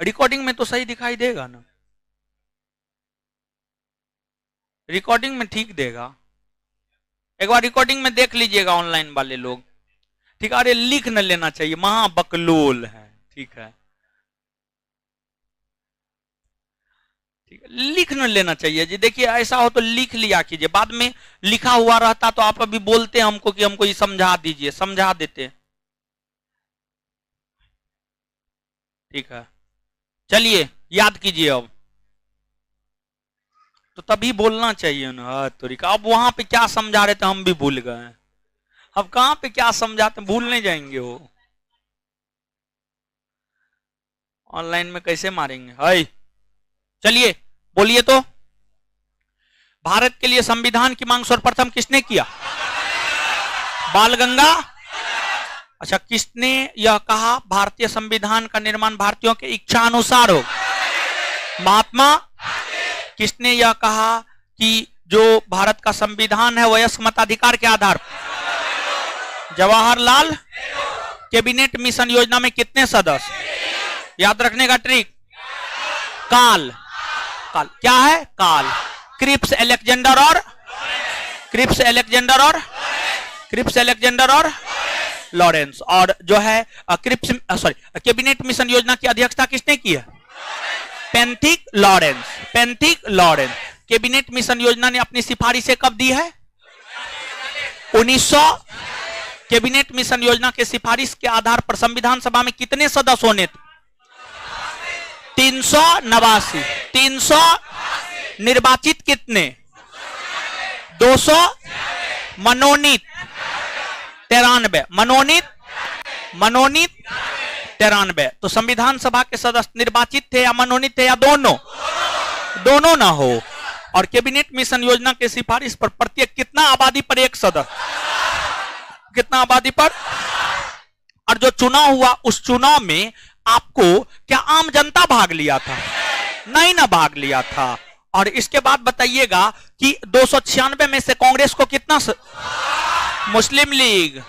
रिकॉर्डिंग में तो सही दिखाई देगा ना, रिकॉर्डिंग में ठीक देगा। एक बार रिकॉर्डिंग में देख लीजिएगा ऑनलाइन वाले लोग। ठीक है, अरे लिख न लेना चाहिए, महाबकलोल है। ठीक है, ठीक है, लिख न लेना चाहिए जी। देखिए ऐसा हो तो लिख लिया कीजिए, बाद में लिखा हुआ रहता तो आप अभी बोलते हमको कि हमको ये समझा दीजिए, समझा देते। ठीक है, चलिए याद कीजिए अब। तो तभी बोलना चाहिए ना। तरीका अब वहां पे क्या समझा रहे थे हम भी भूल गए। अब कहां पे क्या समझाते, भूल नहीं जाएंगे वो। ऑनलाइन में कैसे मारेंगे। हाय चलिए बोलिए तो। भारत के लिए संविधान की मांग सर्वप्रथम किसने किया? बाल गंगा। अच्छा, किसने यह कहा भारतीय संविधान का निर्माण भारतीयों के इच्छा अनुसार हो? महात्मा। किसने यह कहा कि जो भारत का संविधान है वयस्क मताधिकार के आधार पर? जवाहरलाल। कैबिनेट मिशन योजना में कितने सदस्य? याद रखने का ट्रिक, काल। काल क्या है? काल। क्रिप्स अलेक्जेंडर और क्रिप्स अलेक्जेंडर और क्रिप्स अलेक्जेंडर और लॉरेंस। और जो है क्रिप्स सॉरी कैबिनेट मिशन योजना की अध्यक्षता किसने की है? पेंथिक लॉरेंस। पेंथिक लॉरेंस। कैबिनेट मिशन योजना ने अपनी सिफारिशें कब दी है? 1900। कैबिनेट मिशन योजना के सिफारिश के आधार पर संविधान सभा में कितने सदस्य होने थे? 389। 300। निर्वाचित कितने? 200। मनोनीत 93। मनोनीत 93। तो संविधान सभा के सदस्य निर्वाचित थे या मनोनीत थे या दोनों? दोनों ना हो। और कैबिनेट मिशन योजना के सिफारिश पर प्रत्येक कितना आबादी पर एक सदस्य? कितना आबादी पर? और जो चुनाव हुआ उस चुनाव में आपको क्या आम जनता भाग लिया था? नहीं ना भाग लिया था। और इसके बाद बताइएगा कि 296 में से कांग्रेस को कितना मुस्लिम लीग।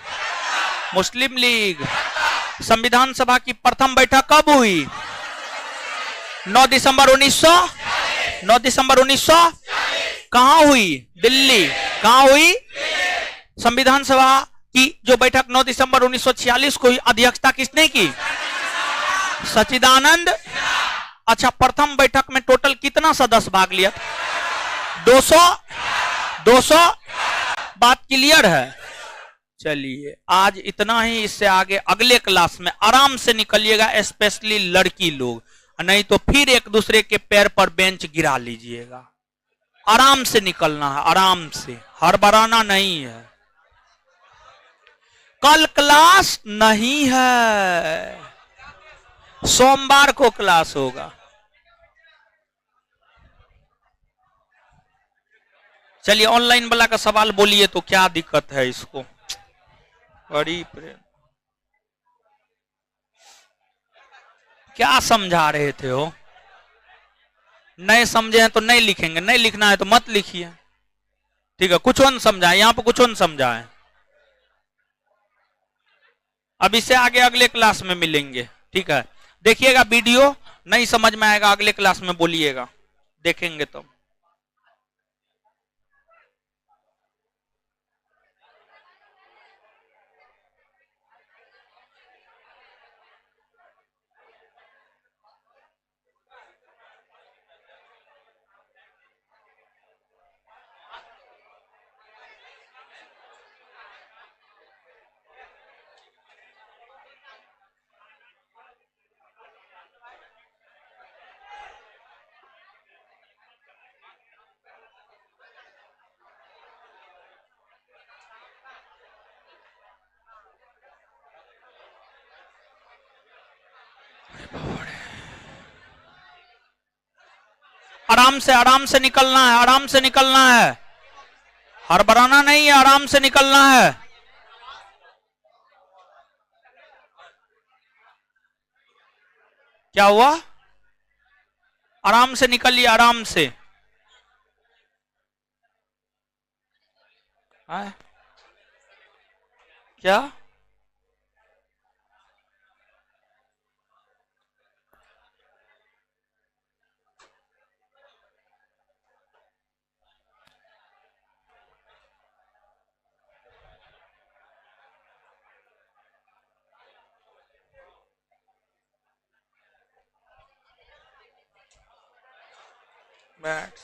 मुस्लिम लीग। संविधान सभा की प्रथम बैठक कब हुई? 9 दिसंबर 1900। 9 दिसंबर 1900। कहां हुई? दिल्ली। कहां हुई? संविधान सभा की जो बैठक 9 दिसंबर 1946 को हुई, अध्यक्षता किसने की? सच्चिदानंद। अच्छा, प्रथम बैठक में टोटल कितना सदस्य भाग लिया? 200। 200। बात क्लियर है। चलिए आज इतना ही। इससे आगे अगले क्लास में आराम से निकलिएगा, स्पेशली लड़की लोग, नहीं तो फिर एक दूसरे के पैर पर बेंच गिरा लीजिएगा। आराम से निकलना है, आराम से, हड़बड़ाना नहीं है। कल क्लास नहीं है, सोमवार को क्लास होगा। चलिए ऑनलाइन वाला का सवाल बोलिए तो क्या दिक्कत है इसको। बड़ी प्रेम क्या समझा रहे थे हो? नहीं समझे हैं तो नहीं लिखेंगे, नहीं लिखना है तो मत लिखिए। ठीक है, कुछ न समझाए, यहां पर कुछ न समझाए। अब इससे आगे अगले क्लास में मिलेंगे। ठीक है, देखिएगा वीडियो, नहीं समझ में आएगा अगले क्लास में बोलिएगा, देखेंगे तो। आराम से निकलना है, आराम से निकलना है, हड़बड़ाना नहीं है, आराम से निकलना है। क्या हुआ? आराम से निकलिए, आराम से। क्या? बैठ